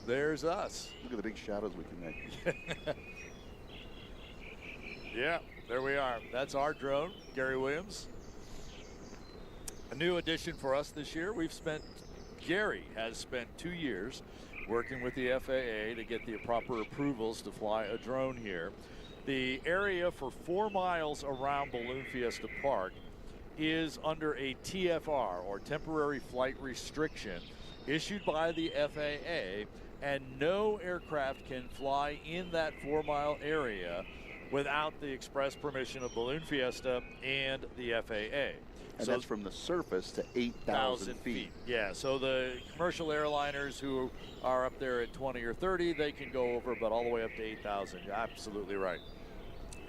There's us. Look at the big shadows we can make. Yeah, there we are. That's our drone, Gary Williams. A new addition for us this year. Gary has spent 2 years working with the FAA to get the proper approvals to fly a drone here. The area for 4 miles around Balloon Fiesta Park is under a TFR, or temporary flight restriction, issued by the FAA, and no aircraft can fly in that 4-mile area without the express permission of Balloon Fiesta and the FAA. And so that's from the surface to 8,000 feet. Yeah, so the commercial airliners who are up there at 20 or 30, they can go over, but all the way up to 8,000. You're absolutely right.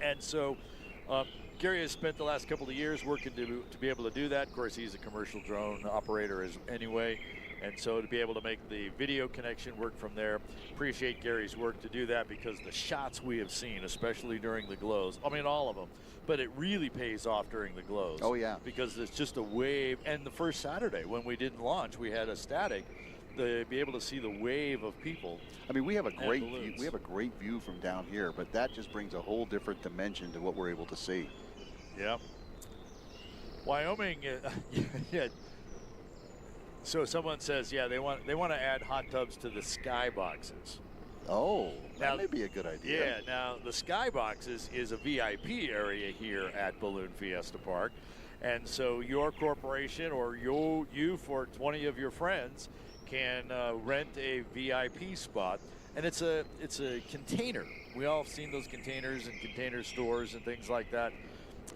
And so Gary has spent the last couple of years working to be able to do that. Of course, he's a commercial drone operator anyway. And so to be able to make the video connection work from there, appreciate Gary's work to do that, because the shots we have seen, especially during the glows, I mean, all of them, but it really pays off during the glows. Oh, yeah. Because it's just a wave. And the first Saturday when we didn't launch, we had a static. To be able to see the wave of people. I mean, we have a great view. We have a great view from down here, but that just brings a whole different dimension to what we're able to see. Yeah. Wyoming, yeah. So someone says, yeah, they want to add hot tubs to the skyboxes. Oh, that now, may be a good idea. Yeah. Now the skyboxes is a VIP area here at Balloon Fiesta Park, and so your corporation or you for 20 of your friends can rent a VIP spot, and it's a container. We all have seen those containers in container stores and things like that.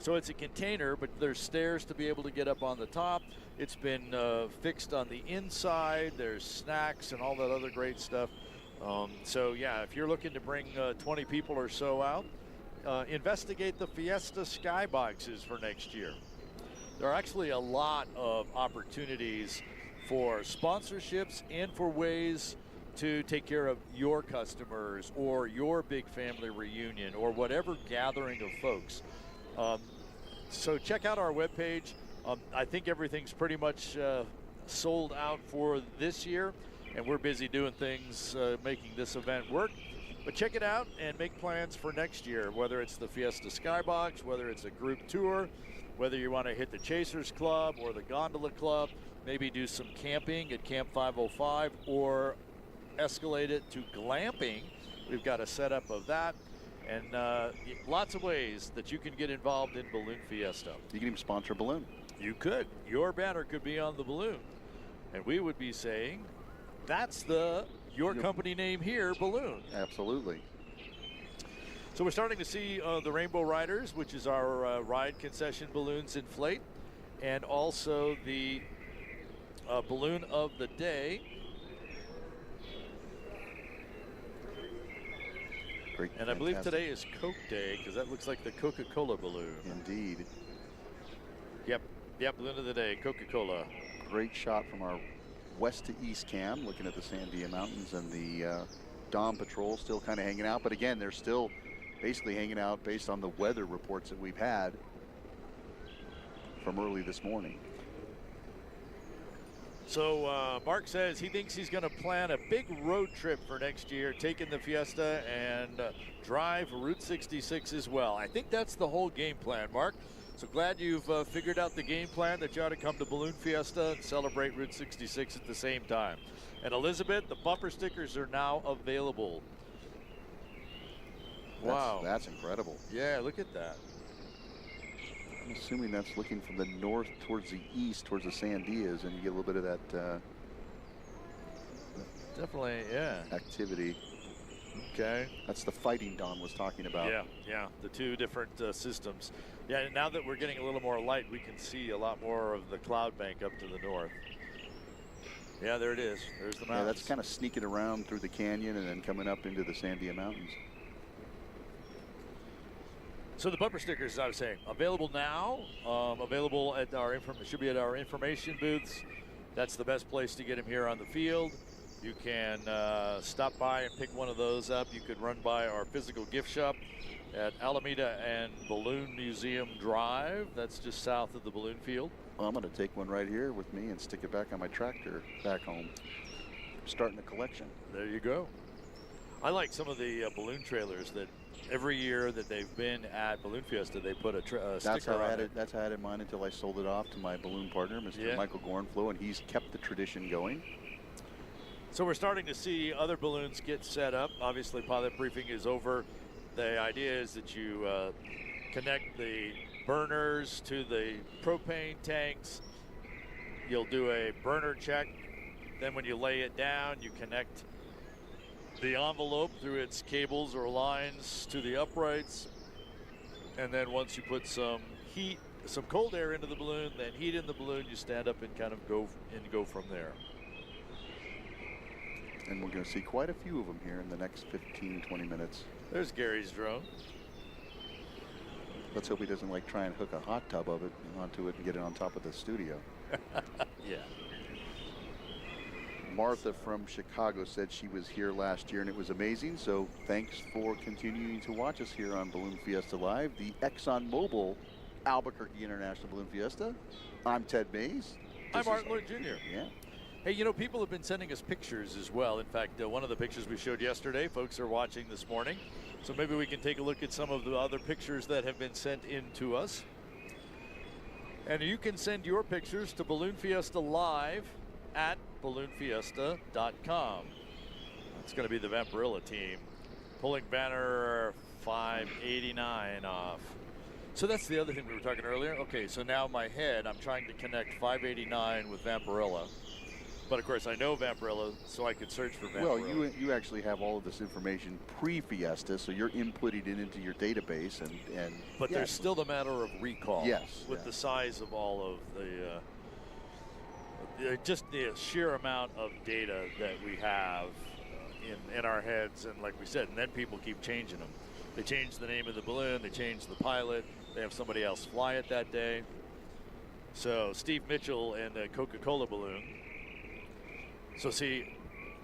So it's a container, but there's stairs to be able to get up on the top. It's been fixed on the inside. There's snacks and all that other great stuff. So yeah, if you're looking to bring 20 people or so out, investigate the Fiesta skyboxes for next year. There are actually a lot of opportunities for sponsorships and for ways to take care of your customers or your big family reunion or whatever gathering of folks. So check out our webpage. I think everything's pretty much sold out for this year, and we're busy doing things, making this event work. But check it out and make plans for next year, whether it's the Fiesta Skybox, whether it's a group tour, whether you want to hit the Chasers Club or the Gondola Club, maybe do some camping at Camp 505 or escalate it to glamping. We've got a setup of that. And lots of ways that you can get involved in Balloon Fiesta. You can even sponsor a balloon. You could. Your banner could be on the balloon. And we would be saying, that's your company name here, Balloon. Absolutely. So we're starting to see the Rainbow Riders, which is our ride concession balloons inflate. And also the balloon of the day. Great, and I believe today is Coke Day, because that looks like the Coca-Cola balloon. Indeed. Yep, balloon of the day, Coca-Cola. Great shot from our west to east cam, looking at the Sandia Mountains and the Dawn Patrol still kind of hanging out. But again, they're still basically hanging out based on the weather reports that we've had from early this morning. So Mark says he thinks he's going to plan a big road trip for next year, taking the Fiesta and drive Route 66 as well. I think that's the whole game plan, Mark. So glad you've figured out the game plan that you ought to come to Balloon Fiesta and celebrate Route 66 at the same time. And Elizabeth, the bumper stickers are now available. Wow. That's incredible. Yeah, look at that. I'm assuming that's looking from the north towards the east, towards the Sandias, and you get a little bit of that definitely, yeah, activity. Okay. That's the fighting Don was talking about. Yeah, the two different systems. Yeah, and now that we're getting a little more light, we can see a lot more of the cloud bank up to the north. Yeah, there it is. There's the mountains. Yeah, that's kind of sneaking around through the canyon and then coming up into the Sandia Mountains. So the bumper stickers, as I was saying, available now. Available at our should be at our information booths. That's the best place to get them here on the field. You can stop by and pick one of those up. You could run by our physical gift shop at Alameda and Balloon Museum Drive. That's just south of the balloon field. Well, I'm going to take one right here with me and stick it back on my tractor back home. Starting a collection. There you go. I like some of the balloon trailers that every year that they've been at Balloon Fiesta, they put a sticker on it. That's how I had mine until I sold it off to my balloon partner, Mr. Michael Gornflow, and he's kept the tradition going. So we're starting to see other balloons get set up. Obviously, pilot briefing is over. The idea is that you connect the burners to the propane tanks. You'll do a burner check. Then when you lay it down, you connect the envelope through its cables or lines to the uprights. And then once you put some cold air into the balloon, then heat in the balloon, you stand up and kind of go from there. And we're going to see quite a few of them here in the next 15, 20 minutes. There's Gary's drone. Let's hope he doesn't like try and hook a hot tub of it onto it and get it on top of the studio. Yeah. Martha from Chicago said she was here last year and it was amazing. So thanks for continuing to watch us here on Balloon Fiesta Live, the ExxonMobil Albuquerque International Balloon Fiesta. I'm Ted Mays. I'm Martin Lloyd Jr. Yeah. Hey, you know, people have been sending us pictures as well. In fact, one of the pictures we showed yesterday, folks are watching this morning. So maybe we can take a look at some of the other pictures that have been sent in to us. And you can send your pictures to Balloon Fiesta Live at balloonfiesta.com. It's going to be the Vampirilla team pulling banner 589 off. So that's the other thing we were talking earlier. Okay, so now in my head, I'm trying to connect 589 with Vampirilla. But of course, I know Vampirilla, so I could search for Vampirilla. Well, you actually have all of this information pre-Fiesta, so you're inputting it into your database, and but there's still the matter of recall. Yes, with the size of all of the just the sheer amount of data that we have in our heads, and like we said, and then people keep changing them. They change the name of the balloon, they change the pilot, they have somebody else fly it that day. So Steve Mitchell and the Coca-Cola balloon. So see,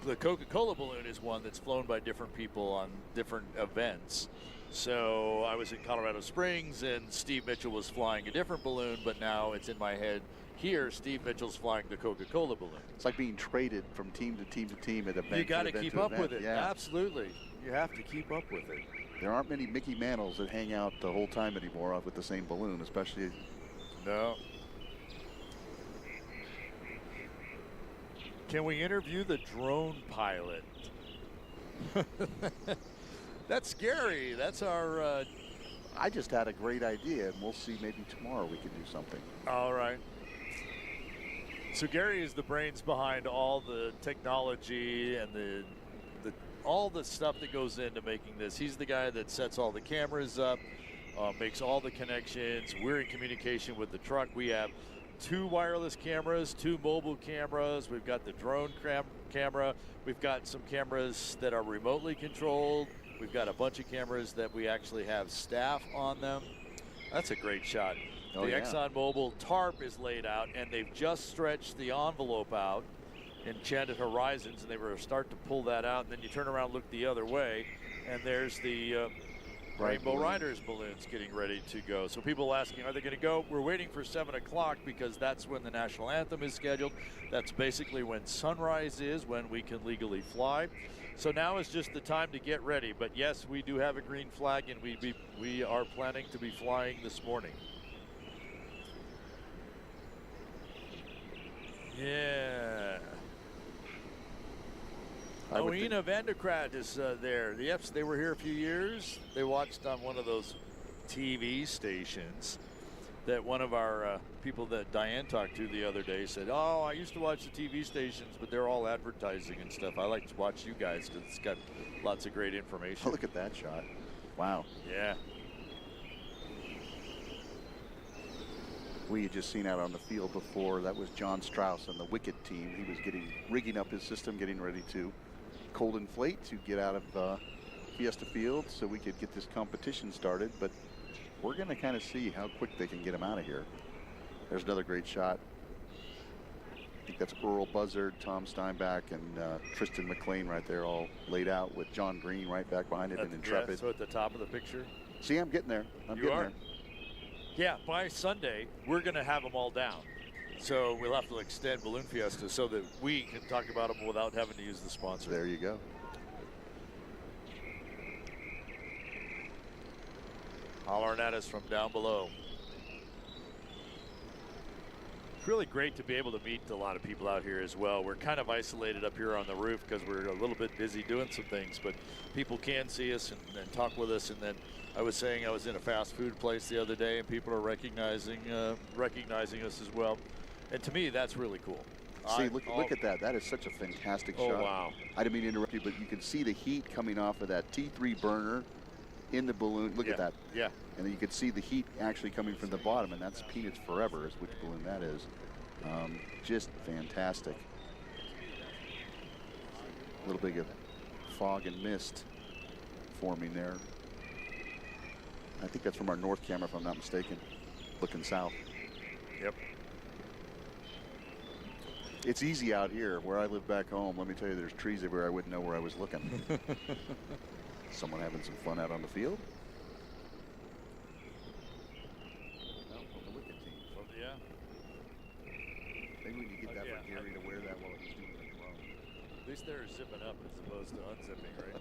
the Coca-Cola balloon is one that's flown by different people on different events. So I was in Colorado Springs and Steve Mitchell was flying a different balloon, but now it's in my head here, Steve Mitchell's flying the Coca-Cola balloon. It's like being traded from team to team to team at event. You got to keep up with it. Yeah. Absolutely. You have to keep up with it. There aren't many Mickey Mantles that hang out the whole time anymore with the same balloon, especially. No. Can we interview the drone pilot? That's scary. That's our... I just had a great idea, and we'll see maybe tomorrow we can do something. All right. So Gary is the brains behind all the technology and all the stuff that goes into making this. He's the guy that sets all the cameras up, makes all the connections. We're in communication with the truck. We have 2 wireless cameras, 2 mobile cameras. We've got the drone camera. We've got some cameras that are remotely controlled. We've got a bunch of cameras that we actually have staff on them. That's a great shot. Oh, the yeah. ExxonMobil tarp is laid out, and they've just stretched the envelope out in Enchanted Horizons, and they were start to pull that out, and then you turn around and look the other way, and there's the Rainbow Riders balloons getting ready to go. So people asking, are they going to go? We're waiting for 7 o'clock because that's when the national anthem is scheduled. That's basically when sunrise is, when we can legally fly. So now is just the time to get ready. But yes, we do have a green flag, and we are planning to be flying this morning. Yeah. Oena Vanderkrat is there. They were here a few years. They watched on one of those TV stations. that one of our people that Diane talked to the other day said, oh, I used to watch the TV stations, but they're all advertising and stuff. I like to watch you guys because it's got lots of great information. Oh, look at that shot. Wow. Yeah. We had just seen out on the field before, that was John Strauss and the Wicked team. He was rigging up his system, getting ready to cold inflate to get out of Fiesta Field so we could get this competition started. But we're going to kind of see how quick they can get him out of here. There's another great shot. I think that's Earl Buzzard, Tom Steinbach, and Tristan McLean right there, all laid out with John Green right back behind it and Intrepid. Yeah, so at the top of the picture. See, I'm getting there. I'm getting there. Yeah, by Sunday, we're going to have them all down. So we'll have to extend Balloon Fiesta so that we can talk about them without having to use the sponsor. There you go. Hollering at us from down below. It's really great to be able to meet a lot of people out here as well. We're kind of isolated up here on the roof because we're a little bit busy doing some things, but people can see us and talk with us. And then I was saying I was in a fast food place the other day, and people are recognizing us as well. And to me, that's really cool. See, look at that. That is such a fantastic shot. Oh, wow. I didn't mean to interrupt you, but you can see the heat coming off of that T3 burner in the balloon. Look at that. Yeah. And then you can see the heat actually coming from the bottom, and that's Peanuts Forever is which balloon that is. Just fantastic. A little bit of fog and mist forming there. I think that's from our north camera, if I'm not mistaken, looking south. Yep. It's easy out here. Where I live back home, let me tell you, there's trees everywhere. I wouldn't know where I was looking. Someone having some fun out on the field? No, from the Wicked team. Oh, yeah. Maybe we can get that for Gary to wear that while he's doing it alone. At least they're zipping up as opposed to unzipping, right?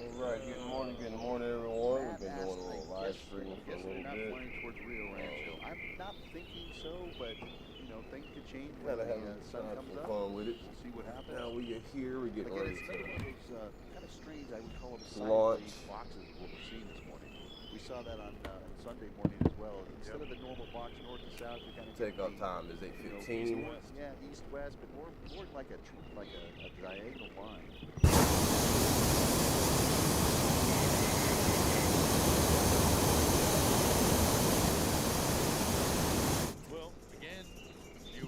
All right, good morning, everyone. We've been doing a little live stream for a little not bit. flying towards Rio Rancho. I'm not thinking so, but you know, things could change when Gotta have the sun comes some up. fun with it. We'll see what happens. Now we are here. We're getting Again, ready it's another to one of those kind of strange, I would call them launch. silent boxes of what we're seeing this morning. We saw that on Sunday morning as well. Instead of the normal box north to south, we kind of Takeoff time is 8:15. Yeah, east-west, but more like a diagonal line. Well, again, you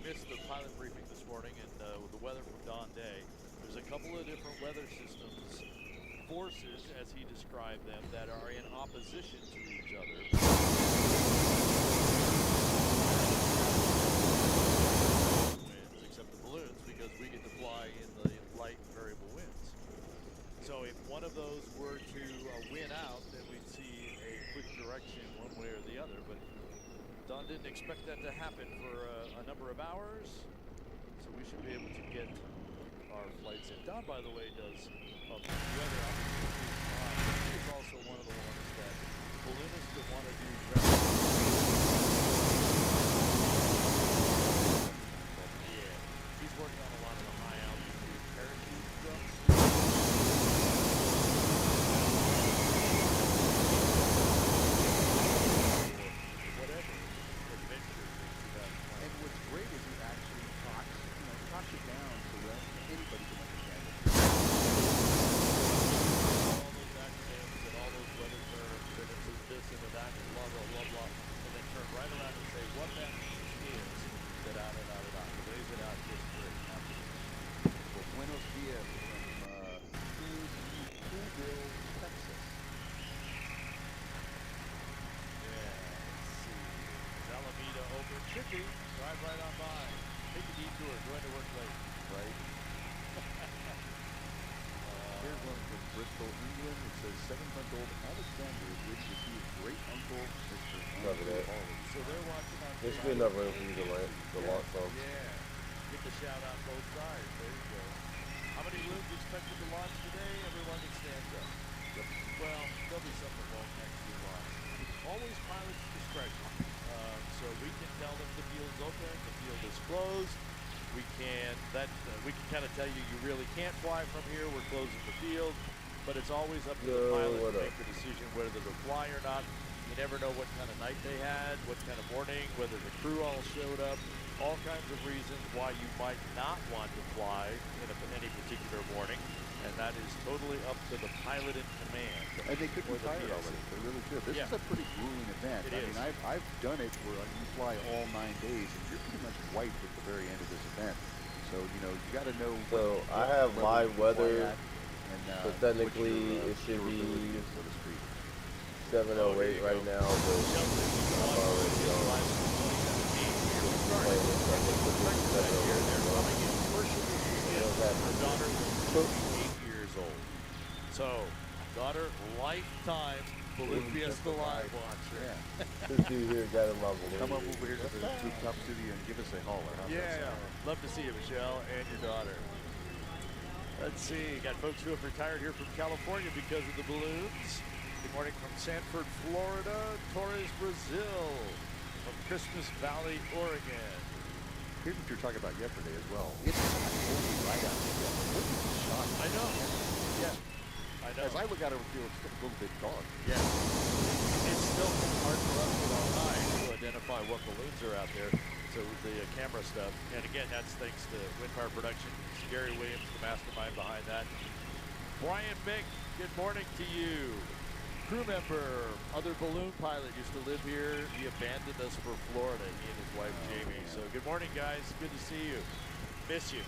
missed the pilot briefing this morning, and with the weather from Don Day, there's a couple of different weather systems, forces, as he described them, that are in opposition to each other. Winds, except the balloons, because we get to fly in the light variable winds. So if one of those were to win out, then we'd see a quick direction one way or the other. But Don didn't expect that to happen for a number of hours, so we should be able to get our flights in. Don, by the way, does weather opportunities. He is also one of the ones that balloonists that want to do he's working on a lot of the high altitude parachute jumps. Whatever adventure that. And what's great is he actually talks it down so that anybody can understand it. All those acronyms and all those weather terms, and it's this and that, and blah, blah, blah, blah, and then turn right around and say what that means is da da da da da. He lays it out just great. Well, buenos dias from Coolville, Texas. Yeah, let's see. Alameda open. Should be. Drive right on by. Take a detour. Go into work late. Right. Here's one from Bristol, England. It says 7-month-old Alexander is waiting to see his great uncle, Mr. Cover that. So they're watching on This should be enough room for you to launch from. Yeah. Get the shout out both sides. There you go. How many rooms expected to launch today? Everyone that stands up. Well, there'll be something wrong next to launch. Always pilot's discretion. So we can tell them the field's open, the field is closed. We can kind of tell you really can't fly from here. We're closing the field. but it's always up to the pilot to make the decision whether to fly or not. You never know what kind of night they had, what kind of morning, whether the crew all showed up, all kinds of reasons why you might not want to fly in any particular morning, and that is totally up to the pilot in command. And they could be tired already. They really could. This is a pretty grueling event. I mean, I've done it where you fly all 9 days, and you're pretty much wiped at the very end of this event. So, you know, you got to know. So I have live weather, so technically it should be 7:08 right now, but I'm already on. Her daughter was 8 years old. So, daughter, lifetime Balloon Fiesta Live watcher. Yeah. This dude here got him level. Come up over here to the rooftop studio and give us a holler. Yeah, love to see you, Michelle, and your daughter. Let's see, got folks who have retired here from California because of the balloons. Good morning from Sanford, Florida. Torres, Brazil. From Christmas Valley, Oregon. Here's what you were talking about yesterday as well. It's only right out there. Look at the shot. I know. Yeah. I know. As I look out over the field, it's still a little bit dark. Yeah. It's still hard for us with our eyes to identify what balloons are out there. So with the camera stuff. And again, that's thanks to Wind Power Production. Gary Williams, the mastermind behind that. Brian Mick, good morning to you. Crew member, other balloon pilot, used to live here. He abandoned us for Florida, he and his wife Jamie. So good morning, guys. Good to see you. Miss you.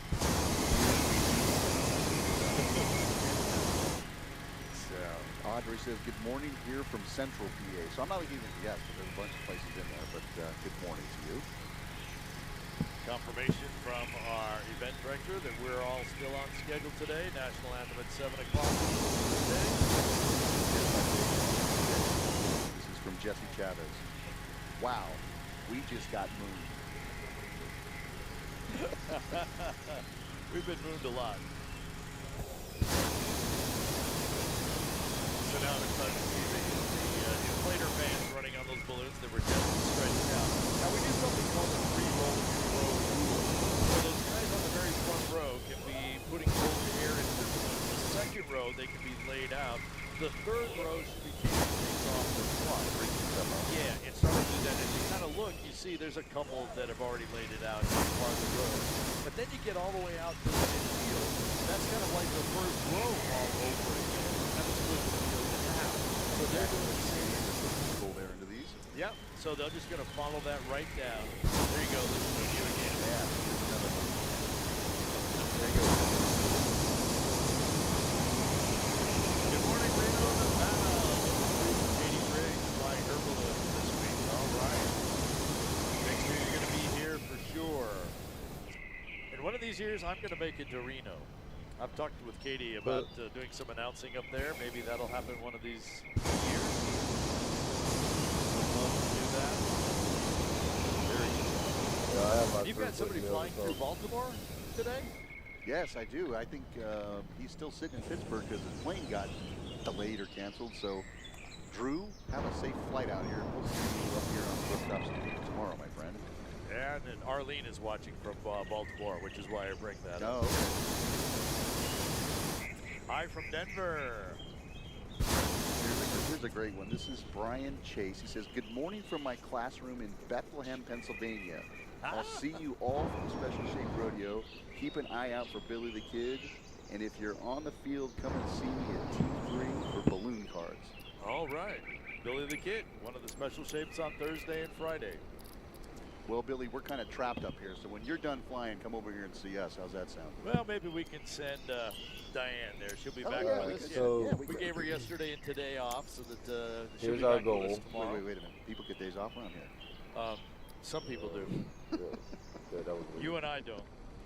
Audrey says, good morning here from Central PA. So I'm not giving it yes, but there's a bunch of places in there, but good morning to you. Confirmation from our event director that we're all still on schedule today. National Anthem at 7 o'clock today. This is from Jesse Chavez. Wow, we just got mooned. We've been mooned a lot. So now it's time to see the inflator fans running on those balloons that were just stretched out. Now we do something called a free roll rule. So those guys on the very front row can be putting cold air into the balloon. The second row, they can be laid out. The third row should be taking things off the front. Yeah, it's starting to do that. As you kind of look, you see there's a couple that have already laid it out as part of the row. But then you get all the way out to the midfield. That's kind of like the first row all over again. Kind of split the field in half. So they're doing the same. Cold air into these. Yep. So they're just going to follow that right down. There you go. This is you again. Yeah. There you go. Good morning, Reno, Nevada. Katie Briggs flying her balloon this week. All right. Next year you're going to be here for sure. And one of these years I'm going to make it to Reno. I've talked with Katie about doing some announcing up there. Maybe that'll happen one of these years. You've got somebody flying through Baltimore today? Yes, I do. I think he's still sitting in Pittsburgh because his plane got delayed or canceled. So, Drew, have a safe flight out here. We'll see you up here on the rooftop studio tomorrow, my friend. And Arlene is watching from Baltimore, which is why I bring that up. Okay. Hi from Denver. Here's a great one. This is Brian Chase. He says, good morning from my classroom in Bethlehem, Pennsylvania. I'll see you all from the Special Shape Rodeo. Keep an eye out for Billy the Kid. And if you're on the field, come and see me at T3 for balloon cards. All right. Billy the Kid, one of the Special Shapes on Thursday and Friday. Well, Billy, we're kind of trapped up here. So when you're done flying, come over here and see us. How's that sound? Well, maybe we can send Diane there. She'll be back with us. So we gave her yesterday and today off so that she'll here's be our back goal. with us tomorrow. Wait a minute. People get days off around here. Some people do. Yeah, that was weird. You and I don't.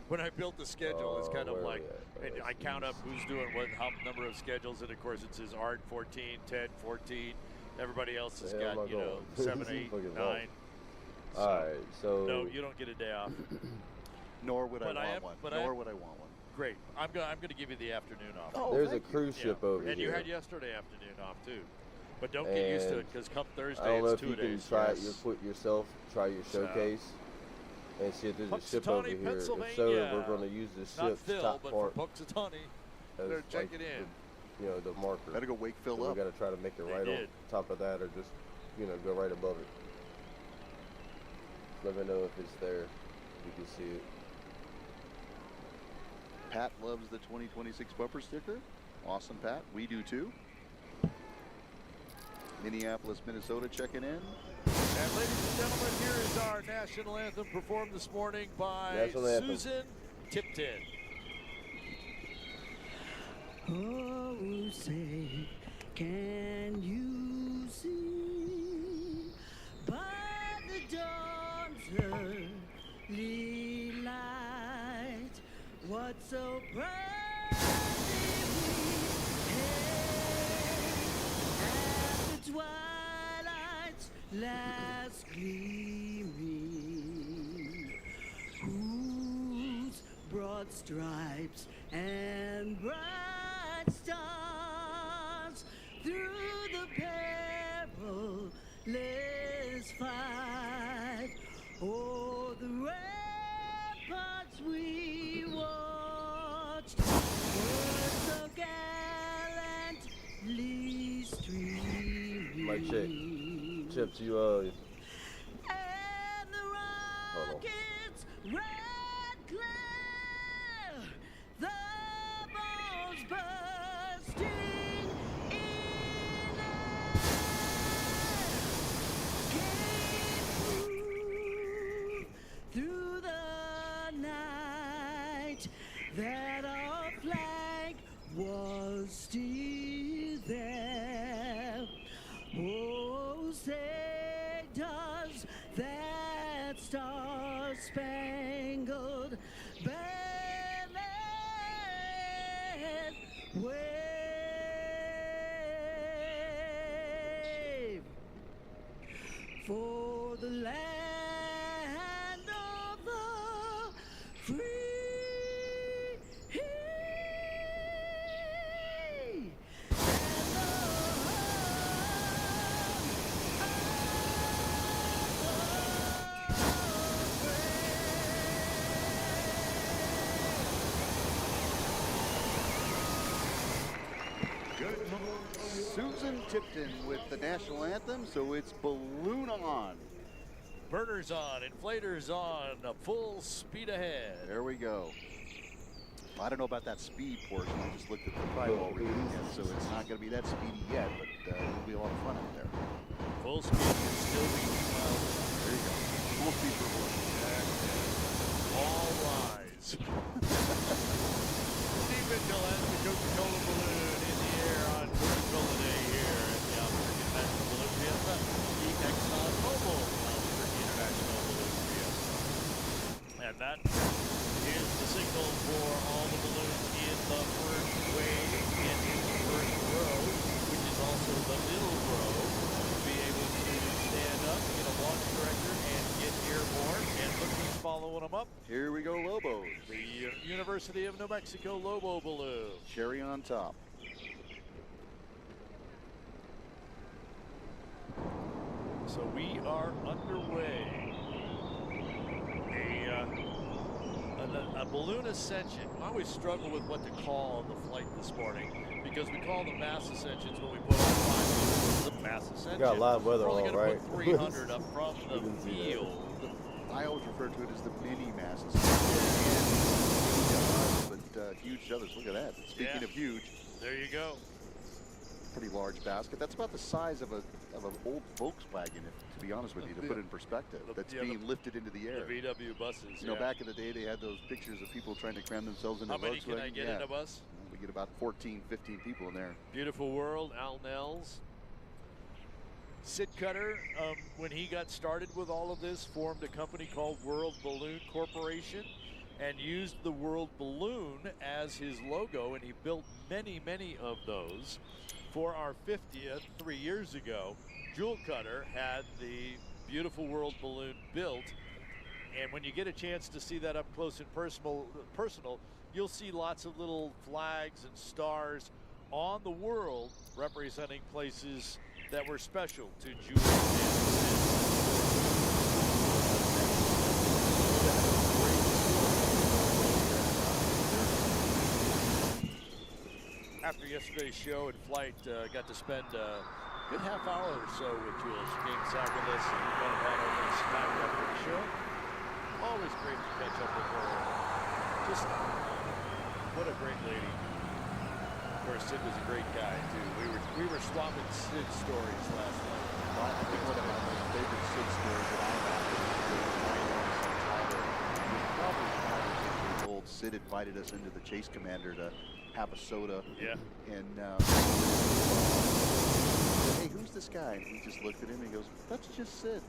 When I built the schedule, it's kind of like, I count up who's doing what, how number of schedules, and of course it says Art 14, Ted 14. Everybody else has got, 7, 8, 9. All right, so no, you don't get a day off. Nor would I want one. Nor would I want one. Great. I'm going to give you the afternoon off. Oh, there's a cruise ship over here. And you had yesterday afternoon off too. But don't get used to it because come Thursday I don't know it's if 2 you days. can try try your showcase and see if there's a ship over here. If so, we're going to use the ship's Not Phil, top but part. from Punxsutawney. Better check it in. you know, the marker. Better go wake Phil So up. we got to try to make it right on top of that, or just, you know, go right above it. Let me know if it's there. You can see it. Pat loves the 2026 bumper sticker. Awesome, Pat. We do too. Minneapolis, Minnesota checking in. And ladies and gentlemen, here is our national anthem performed this morning by Susan Tipton. Oh, say, can you see by the dawn's early light what so proudly we hailed at the twilight's last gleaming, whose broad stripes and bright stars through the perilous fight o'er the ramparts we watched were so gallantly streaming. Mic check. Chips, you And the rockets red glare, the balls bursting in air, came through the night that our flag was still there. Oh, say does that star-spangled banner wave for the land of the free and the Susan Tipton with the national anthem, so it's balloon on. Burners on, inflators on, full speed ahead. There we go. I don't know about that speed portion. I just looked at the drywall reading again, so it's not going to be that speedy yet, but it'll be a lot of fun out there. Full speed is still being well. There you go. Full speed for balloon. All rise. Stephen Gillette, the Coca-Cola balloon in the air on Coca-Cola Day here at the Albuquerque International Balloon Fiesta. The ExxonMobil Albuquerque International Balloon Fiesta. And that is the signal for all the balloons in the first wave and in the first row, which is also the middle row, to be able to stand up, get a launch director, and get airborne. And look who's following them up. Here we go, Lobos. The University of New Mexico Lobo balloon. Cherry on top. So we are underway. A balloon ascension. I always struggle with what to call the flight this morning because we call them mass ascensions when we put all 5 balloons. The mass ascension. got live weather We're only on, going right? to put 300 up from the We didn't see that. field. I always refer to it as the mini masses. But huge others. Look at that. Speaking of huge, There you go. pretty large basket. That's about the size of an old Volkswagen, to be honest with you, to put it in perspective. That's being lifted into the air. The VW buses. You know, back in the day, they had those pictures of people trying to cram themselves into How many Volkswagen. can I get in a bus? We get about 14, 15 people in there. Beautiful World, Al Nels. Sid Cutter, when he got started with all of this, formed a company called World Balloon Corporation and used the World Balloon as his logo, and he built many, many of those. For our 50th, 3 years ago, Jewel Cutter had the beautiful World Balloon built, and when you get a chance to see that up close and personal, you'll see lots of little flags and stars on the world representing places that were special to Jewel and Sid. after yesterday's show and flight, got to spend a good half hour or so with Julia. She came sat with us and went about over and snapped after the show. Always great to catch up with her. Just what a great lady. Of course, Sid was a great guy too. We were swapping Sid stories last night. Well, I think one of my most favorite Sid stories that I have was probably 5 or 6 years old. Sid invited us into the Chase Commander to have a soda. Yeah. And said, hey, who's this guy? And he just looked at him and he goes, that's just Sid.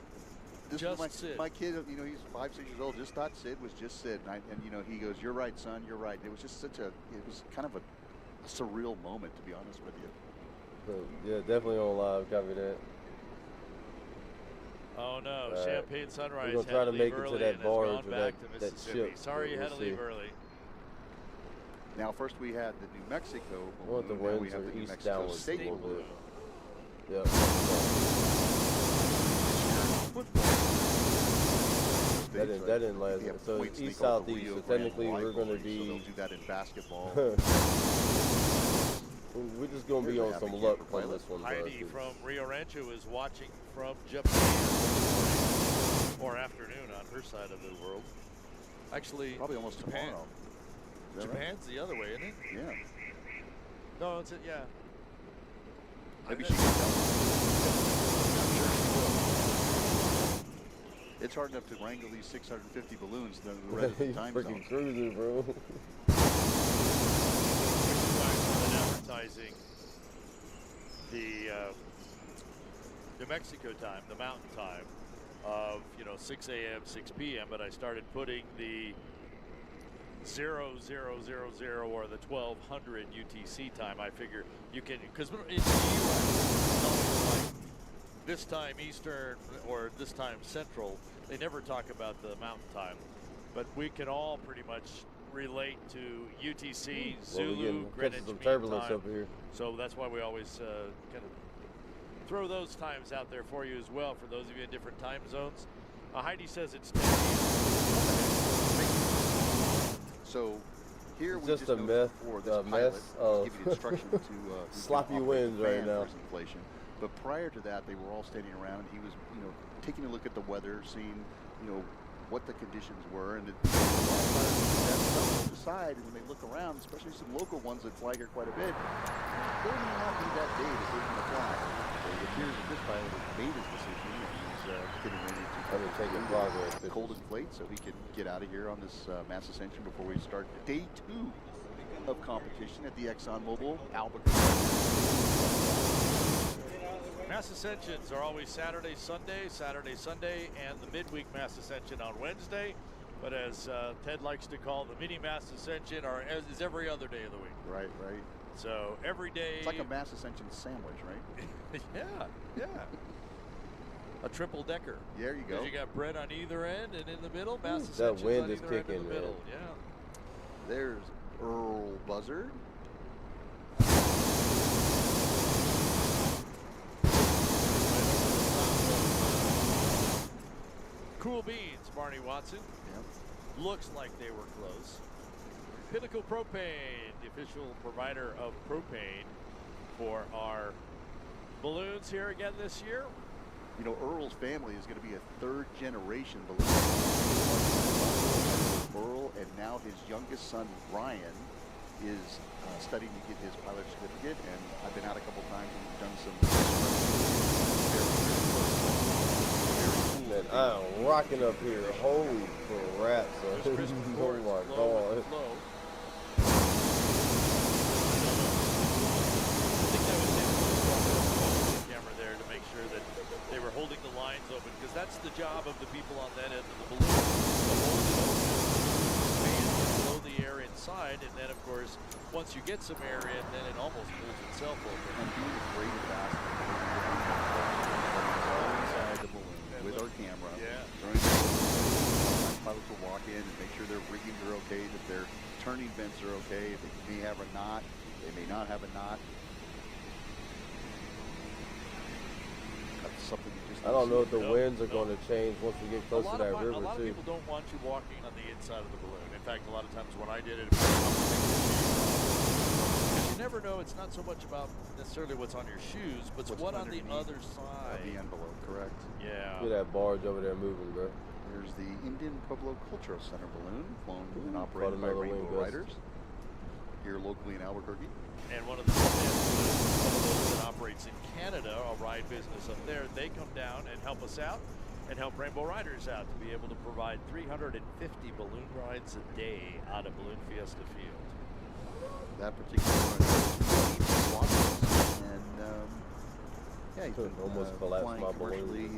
This Just was Sid. my kid, you know, he's 5, 6 years old, just thought Sid was just Sid. And you know, he goes, you're right, son, you're right. It was just it was kind of a surreal moment, to be honest with you. Yeah, definitely on live. Copy that. Oh no, All right. Champagne Sunrise We're gonna try had to to make leave it to early that and barge has gone or back that- to that Mississippi. ship, Sorry you we'll had to leave see. early. Now, first we had the New Mexico Well, the balloon, now we winds have are the New east Mexico downwards a State little balloon. bit. Yeah. That didn't last. We have So points east they call the southeast. Rio So Grande technically we're going to rivalry, so they'll be. do that in basketball. We're just going to be Here's on a some happy luck camper from pilot. this one. Heidi bro, 'cause from Rio Rancho is watching from Japan this morning, or afternoon on her side of the world. Actually, Probably almost Japan. tomorrow. Is that right? Japan's the other way, isn't it? Yeah. No, it's yeah. Maybe she can tell us. I'm sure she will. It's hard enough to wrangle these 650 balloons than the rest of the he's time freaking zone. cruising, bro. Advertising the New Mexico time, the mountain time of 6 a.m., 6 p.m. But I started putting the 0000 or the 1200 UTC time. I figure you can, because in the U.S. it's always like this time Eastern or this time Central. They never talk about the mountain time, but we can all pretty much relate to UTC, Well, Zulu, we're getting Greenwich catching some Mean turbulence Time. up here. So that's why we always kind of throw those times out there for you as well, for those of you in different time zones. Heidi says it's 10 So here It's we just just a noticed myth- before a this mess pilot of give you instruction to sloppy operate winds the right fan now. versus inflation. But prior to that, they were all standing around, and he was taking a look at the weather, seeing what the conditions were, and a lot of pilots do that. Some decide when they look around, especially some local ones that fly here quite a bit, they may not be that day that they're going to fly. So it appears that this pilot has made his decision, and he's getting ready to Taking progress. cold inflate so he can get out of here on this mass ascension before we start day 2 of competition at the ExxonMobil Albuquerque. Mass Ascensions are always Saturday, Sunday, and the midweek Mass Ascension on Wednesday. But as Ted likes to call the mini Mass Ascension, is every other day of the week. Right. So every day. It's like a mass ascension sandwich, right? yeah. A triple decker. There you go. Because you got bread on either end, and in the middle, Mass That Ascensions wind on is either end kicking, in the middle. man. Yeah. There's Earl Buzzard. Cool Beans, Barney Watson. Yep. Looks like they were close. Pinnacle Propane, the official provider of propane for our balloons here again this year. Earl's family is going to be a 3rd generation balloon. Earl, and now his youngest son, Ryan, is studying to get his pilot certificate, and I've been out a couple times and we've done some Man, I'm rocking up here. Holy crap, son. There's Chris Oh McCord, my low with god. the flow. I think that was him camera there to make sure that they were holding the lines open, because that's the job of the people on that end of the balloon, to hold it open, fan and blow the air inside, and then of course once you get some air in, then it almost pulls itself open. And being a great ambassador, inside the balloon with our camera. Yeah. Pilots will walk in and make sure their rigging are okay, that their turning vents are okay. They may have a knot, they may not have a knot. That's something you just I don't know if the Nope, winds are nope. going to change once we get A close to lot that of river too. people don't want you walking on the inside of the balloon. In fact, a lot of times when I did it, because you never know. It's not so much about necessarily what's on your shoes, but What's what on the underneath other side. The envelope, correct. Yeah. Look at that barge over there moving, bro. Here's the Indian Pueblo Cultural Center balloon, flown and Ooh, operated by caught another Rainbow wing gust. Riders here locally in Albuquerque. And one of the one of those that operates in Canada, a ride business up there, they come down and help us out and help Rainbow Riders out to be able to provide 350 balloon rides a day out of Balloon Fiesta Field. That particular one is Watson, and yeah, he's been Almost collapsed flying my balloon. commercially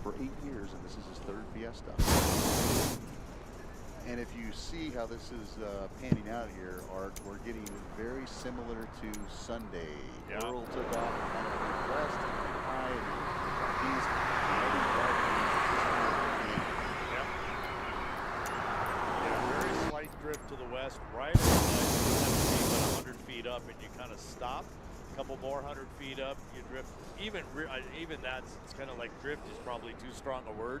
for 8 years, and this is his 3rd Fiesta. And if you see how this is panning out here, Art, we're getting very similar to Sunday. Yeah. Earl took off kind of went west and went high, and then east. And every ride Yep. Yeah, very slight drift to the west, right at the neck. You have to be about 100 feet up, and you kind of stop. A couple more 100 feet up, you drift. Even that's, it's kind of like drift is probably too strong a word,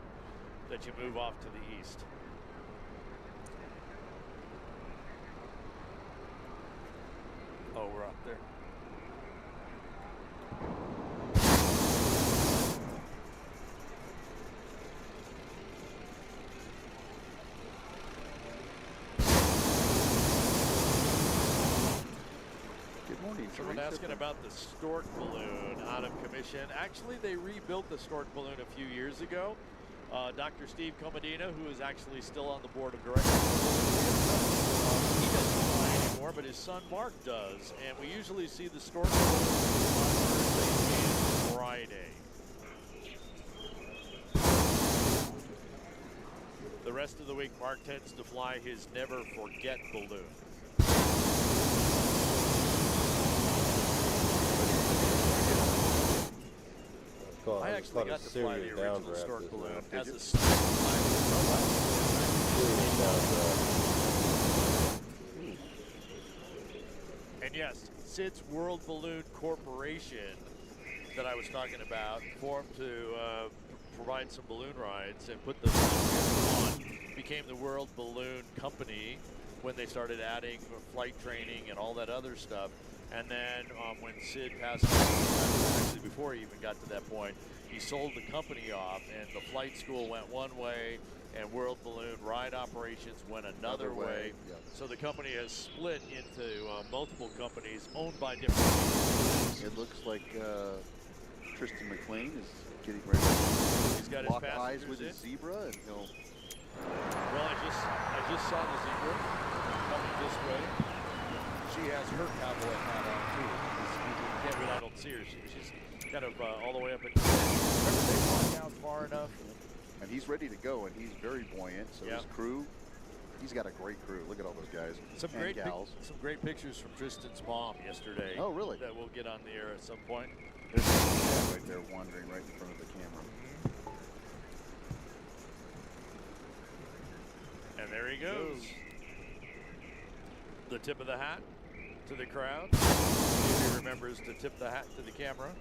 that you move off to the east. Oh, we're up there. Good morning, Someone Teresa. asking about the stork balloon out of commission. Actually, they rebuilt the stork balloon a few years ago. Dr. Steve Comodino, who is actually still on the board of directors he doesn't fly anymore, but his son Mark does. And we usually see the stork balloon on Thursday and Friday. The rest of the week, Mark tends to fly his Never Forget balloon. I actually got to fly the original stork balloon as a student. And yes, Sid's World Balloon Corporation that I was talking about formed to provide some balloon rides and put the on, became the World Balloon Company when they started adding flight training and all that other stuff. And then when Sid passed away, actually before he even got to that point, he sold the company off, and the flight school went one way, and World Balloon Ride Operations went another way. Yep. So the company has split into multiple companies owned by different people. It looks like Tristan McLean is getting ready He's got to lock his eyes passengers with his in. zebra, and he'll. Well, I just saw the zebra coming this way. She has her cowboy hat on too. I don't see her. She's kind of all the way up at the end. Remember, they walk out far enough. And he's ready to go, and he's very buoyant. So Yep. his crew, he's got a great crew. Look at all those guys Some and gals. some great pictures from Tristan's mom yesterday. Oh, really? That we'll get on the air at some point. There's a cat right there wandering right in front of the camera. And there he goes. The tip of the hat to the crowd. If he remembers to tip the hat to the camera.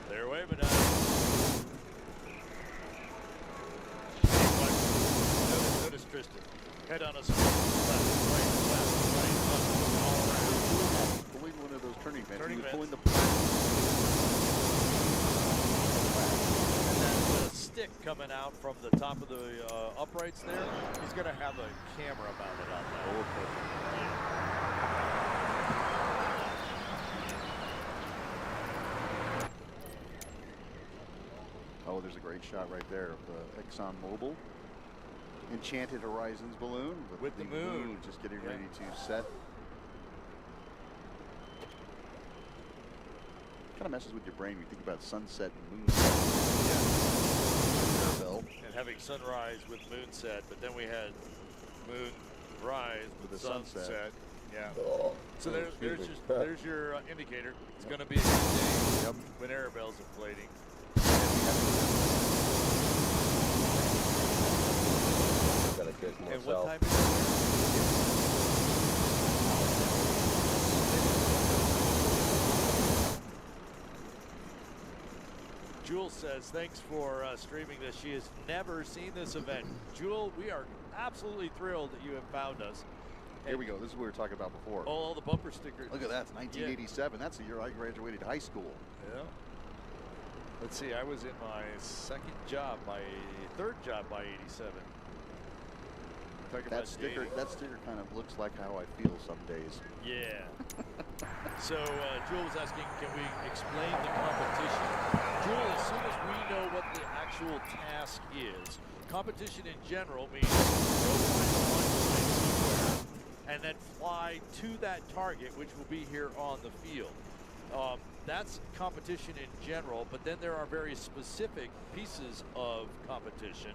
They're waving at him. Notice Tristan. Head on a sweep. Left, right, all around. Pulling one of those turning vents. Turning He was vents. pulling the And then the stick coming out from the top of the uprights there, he's going to have a camera mounted on that. Oh, there's a great shot right there of ExxonMobil Enchanted Horizons balloon With the moon. just getting Yeah. ready to set. Kind of messes with your brain when you think about sunset and moonset. Bell. And having sunrise with moonset, but then we had moonrise with the the sunset. sunset. Yeah. Oh, So excuse me. there's your indicator. It's going to be a good day Yep. when Arabelle's inflating. Gotta catch And what myself. time is it? Jewel says, thanks for streaming this. She has never seen this event. Jewel, we are absolutely thrilled that you have found us. Here we go. This is what we were talking about before. Oh, all the bumper stickers. Look at that. It's 1987. That's the year I graduated high school. Yeah. Let's see. I was in my third job by 87. That sticker kind of looks like how I feel some days. Yeah. So Jewel was asking, can we explain the competition? Jewel, as soon as we know what the actual task is, competition in general means go find a line somewhere and then fly to that target, which will be here on the field. That's competition in general, but then there are very specific pieces of competition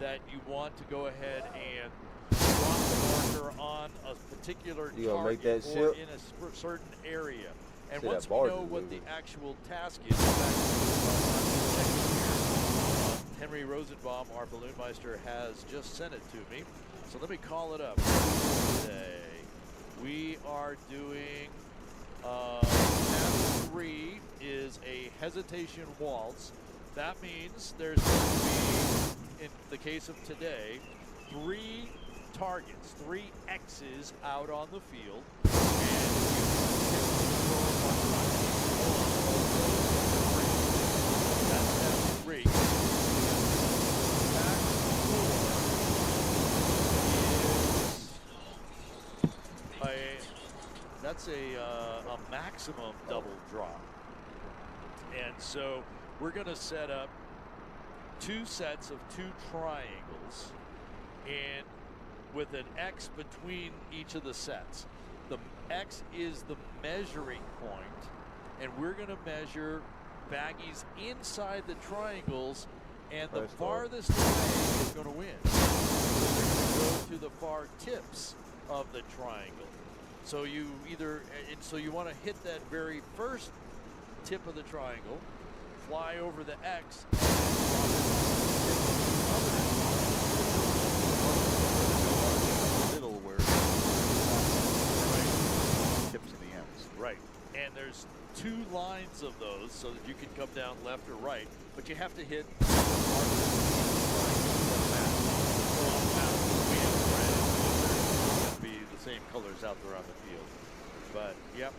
that you want to go ahead and drop the marker on a particular target or in a certain area. And once we know what the actual task is, in fact, I'm just checking here. Henry Rosenbaum, our balloon meister, has just sent it to me. So let me call it up. Today we are doing task 3 is a hesitation waltz. That means there's going to be, in the case of today, 3 targets, 3 X's out on the field, and that's task 3. That's a maximum double drop. And so we're going to set up 2 sets of 2 triangles and with an X between each of the sets. The X is the measuring point, and we're going to measure baggies inside the triangles, and the farthest away is going to win. So they're going to go to the far tips of the triangle. So you you want to hit that very first tip of the triangle, fly over the X, and drop it on the Middle where tips of the ends. Right. And there's 2 lines of those so that you can come down left or right, but you have to hit the marker that match. So on the map, we have red and blue. Be the same colors out there on the field. But yep.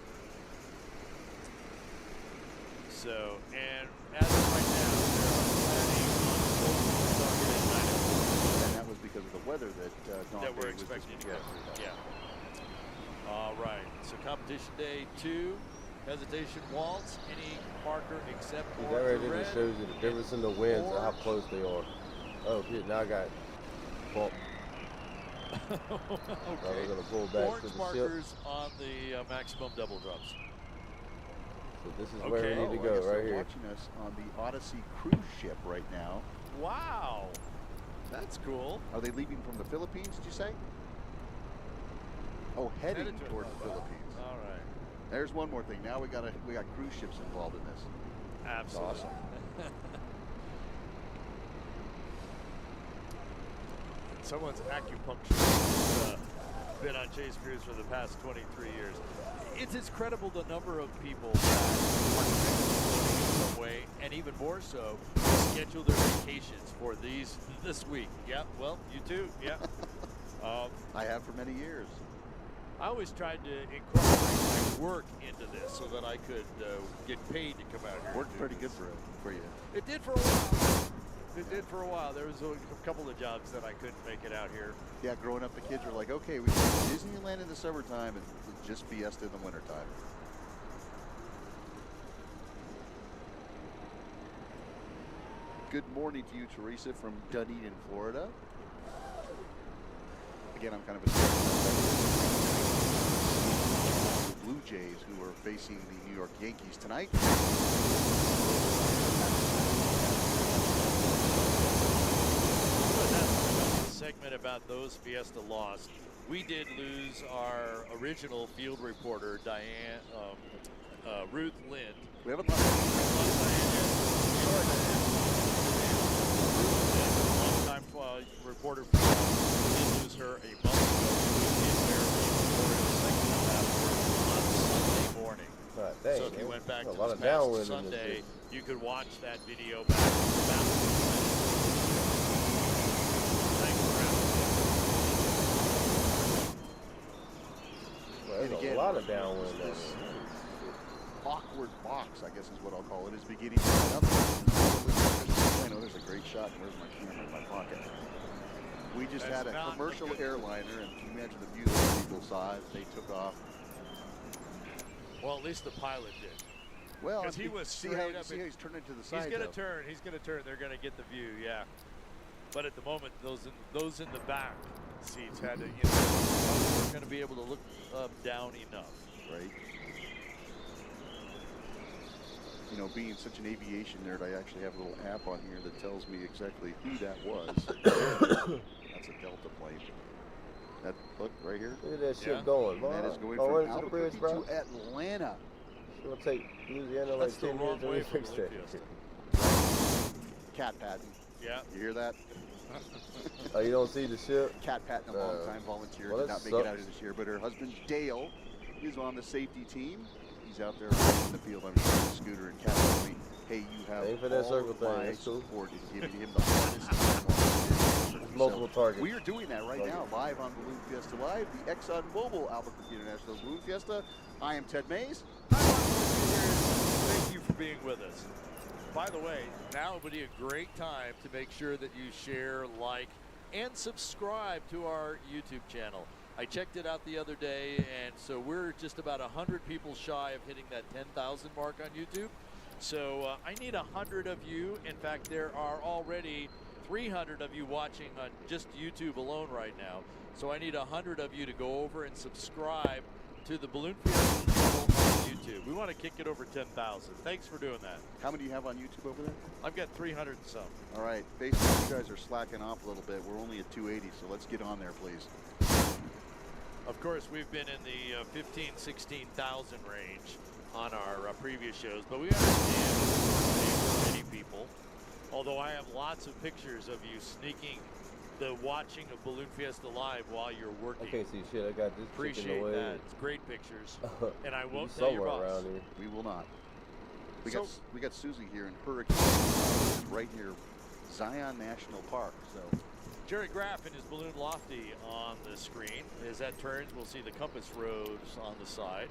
So, and as of right now, they are planning on closing the target at 9 o'clock. And that was because of the weather that we're expecting yesterday. Yeah. All right. So competition day 2, hesitation waltz, any marker except that orange right or there red. just shows you the difference in the winds and how close they are. Oh shit! Now I got bumped. Okay. We're gonna pull back Orange to the markers ship. on the maximum double drops. So this is where we need to I go, guess right they're here. watching us on the Odyssey cruise ship right now. Wow. That's cool. Are they leaving from the Philippines, did you say? Oh, heading toward the Philippines. All right. There's one more thing. Now we got cruise ships involved in this. Absolutely. Awesome. Someone's acupuncture has been on Chase Cruise for the past 23 years. It's credible the number of people that are connected in some way, and even more so, schedule their vacations for this week. Yeah, well, you too. Yeah. I have for many years. I always tried to incorporate my work into this so that I could get paid to come out here. Worked pretty good for you. It did for a while. It did for a while. There was a couple of jobs that I couldn't make it out here. Yeah, growing up, the kids were like, okay, we go to Disneyland in the summertime and just Fiesta in the wintertime. Good morning to you, Teresa, from Dunedin, Florida. Again, I'm kind of a the Blue Jays, who are facing the New York Yankees tonight. Segment about those Fiesta lost. We did lose our original field reporter, Ruth Lind. We haven't lost Diane yet. Longtime reporter for us. We did lose her a month ago. We did wear a memorial segment of that on Sunday morning. Right. Dang, So if you man. went back A to lot this of past downwind in this Sunday, thing. you could watch that video back for about 6 minutes. Thanks for asking. Well, there's And again, a lot of downwind down this there. awkward box, I guess is what I'll call it, is beginning to set up. I know there's a great shot, and where's my camera in my pocket? We just That's had a not commercial a good- airliner, and can you imagine the view that people saw as they took off? Well, at least the pilot did. Well, 'Cause he was see how, straight up see in- how he's turning to the side. He's going though. to turn. He's going to turn. They're going to get the view, yeah. But at the moment, those in the back seats had to, weren't going to be able to look down enough. Right. You know, being such an aviation nerd, I actually have a little app on here that tells me exactly who that was. That's a Delta plane. That, look, right here. Look at that shit Yeah. going. And that is going oh, from right into the bridge, Albuquerque bro. to Atlanta. It's gonna take Louisiana like That's the 10 wrong years way to for fix Balloon that. Fiesta. Cat patting. Yeah. You hear that? Oh, you don't see the ship? Cat patting, a long-time volunteer, well, did that not make it out sucks. this year, but her husband Dale is on the safety team. He's out there in the field. I'm sure the scooter and Cat told me, hey, you have Aim for that all circle of thing, my that's cool. support in giving him the hardest time on this. Multiple targets. We are doing that right now, live on Balloon Fiesta Live, the ExxonMobil Albuquerque International Balloon Fiesta. I am Ted Mays. Hi, Mark. Thank you for being with us. By the way, now would be a great time to make sure that you share, like, and subscribe to our YouTube channel. I checked it out the other day, and so we're just about 100 people shy of hitting that 10,000 mark on YouTube. So I need 100 of you. In fact, there are already 300 of you watching on just YouTube alone right now. So I need 100 of you to go over and subscribe to the Balloon Fiesta channel on YouTube. We want to kick it over 10,000. Thanks for doing that. How many do you have on YouTube over there? I've got 300 and some. All right, basically you guys are slacking off a little bit. We're only at 280, so let's get on there, please. Of course, we've been in the 15, 16,000 range on our previous shows, but we understand for many people. Although I have lots of pictures of you sneaking the watching of Balloon Fiesta Live while you're I working. can't see shit. I got this chick in Appreciate the way. that. It's great pictures. And I won't He's tell your somewhere boss. around here. We will not. We So- got Susie here in Hurricane, right near Zion National Park. So Jerry Graff and his balloon lofty on the screen. As that turns, we'll see the compass rose on the side.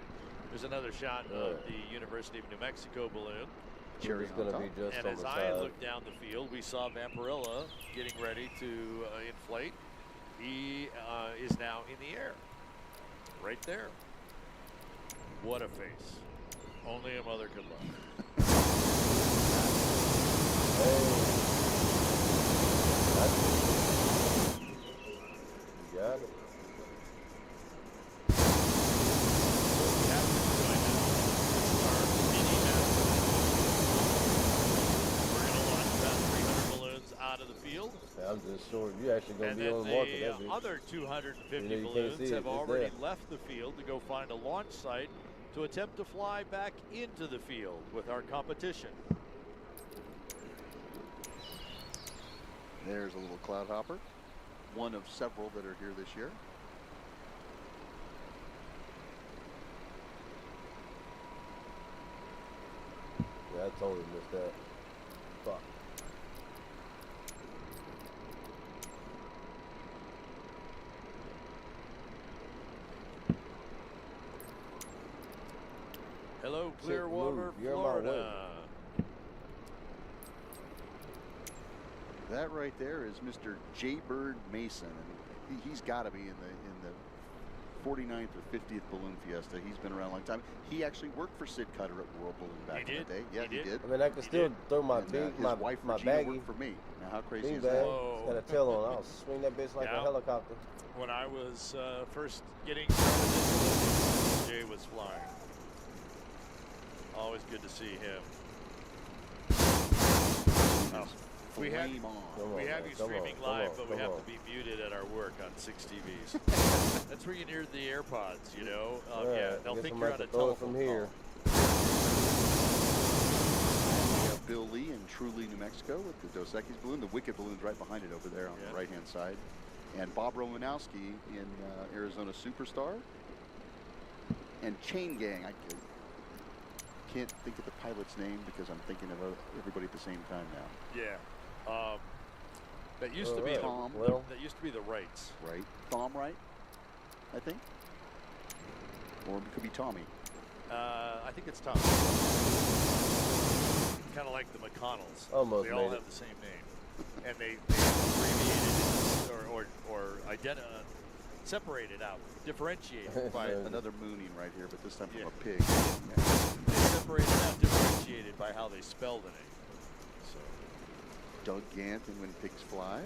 There's another shot of the University of New Mexico balloon. cherry It's on gonna top. be just And on as the I side. looked down the field, we saw Vampirilla getting ready to inflate. He is now in the air. Right there. What a face. Only a mother could love. You got it. We have to join us. Our mini We're going to launch about 300 balloons out of the field. Yeah, I'm just sure you actually gonna And be then on the market. That the bitch. other 250 You know, you can't balloons see it, have it's already there. left the field to go find a launch site to attempt to fly back into the field with our competition. There's a little cloud hopper, one of several that are here this year. Yeah, I totally missed that. Fuck. Hello, Shit, Clearwater, move. You're in my way. Florida. That right there is Mr. J. Bird Mason, and he's got to be in the 49th or 50th Balloon Fiesta. He's been around a long time. He actually worked for Sid Cutter at World Balloon back He in the did? day. Yeah, He he did. I mean, I can still throw my And, big, his my wife my Regina baggie. worked for me. Now, how crazy Bean is bag. that? Whoa. Got a tail on. I'll swing that bitch like Yeah. a helicopter. When I was first getting started in balloons, Jay was flying. Always good to see him. We have- Flame on. Come We on, have man. you Come streaming on, live, come but on, we come have on. to be muted at our work on 6 TVs. That's where you need the AirPods, you know? Yeah, they'll get think somebody you're on to a throw it telephone from here. We have Bill Lee in Truly, New Mexico with the Dos Equis balloon. The Wicked balloon's right behind it over there on Yeah. the right-hand side. And Bob Romanowski in Arizona Superstar. And Chain Gang. can't think of the pilot's name because I'm thinking of everybody at the same time now. Yeah. That used to be Alright, Tom. well. that used to be the Wrights. Right? Thom Wright, I think. Or it could be Tommy. I think it's Tom. Kind of like the McConnells. Almost They all made have it. the same name, and they abbreviated it separated out, differentiated by Another mooning right here, but this time from Yeah. a pig. they separated out, differentiated by how they spell the name. So, Doug Gant and When Pigs Fly.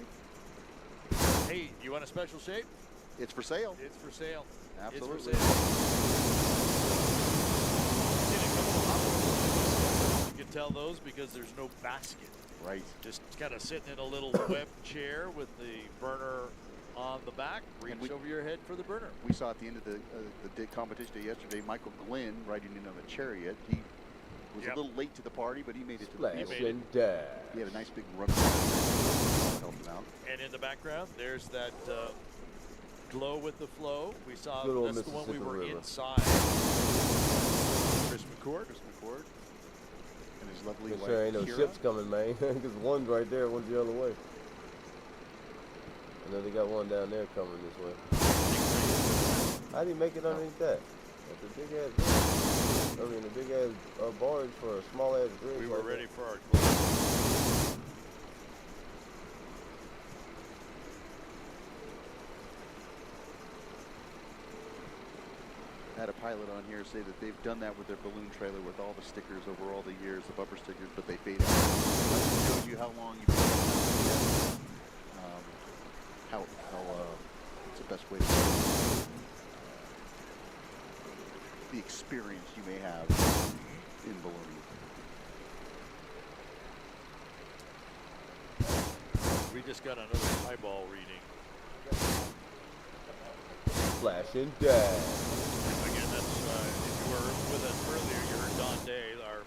hey, you want a special shape? It's for sale. It's for sale. Absolutely. It's for sale. Seen a couple of hot ones. You can tell those because there's no basket. Right. Just kind of sitting in a little web chair with the burner on the back. Reach over your head for the burner. We saw at the end of the competition day yesterday, Michael Glenn riding in on a chariot. He was a little late to the party, but he made it to the Splash field. and dash. He had a nice big run. Helped him out. And in the background, there's that glow with the flow. We saw Good old that's the one we Mississippi were River. inside. Chris McCord. And his lovely Make wife, sure ain't no Kira. ships coming, man. Because one's right there, one's the other way. I know they got one down there coming this way. How do you make it underneath that? That's a big ass bridge. I mean, a big ass barge for a small ass bridge. We were like ready that. for our glow. Had a pilot on here say that they've done that with their balloon trailer with all the stickers over all the years, the bumper stickers, but they fade out. I just showed you how long you've been what's the best way to say it? The experience you may have in ballooning. We just got another eyeball reading. Splash and dash. Again, that's if you were with us earlier, you heard Don Day, our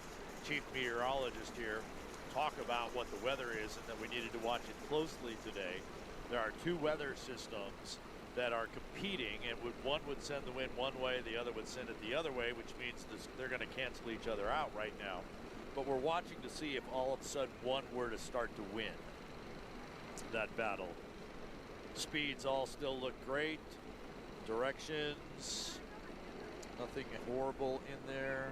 chief meteorologist here, talk about what the weather is and that we needed to watch it closely today. There are two weather systems that are competing, and one would send the wind one way, the other would send it the other way, which means they're going to cancel each other out right now. But we're watching to see if all of a sudden one were to start to win that battle. Speeds all still look great. Directions, nothing horrible in there.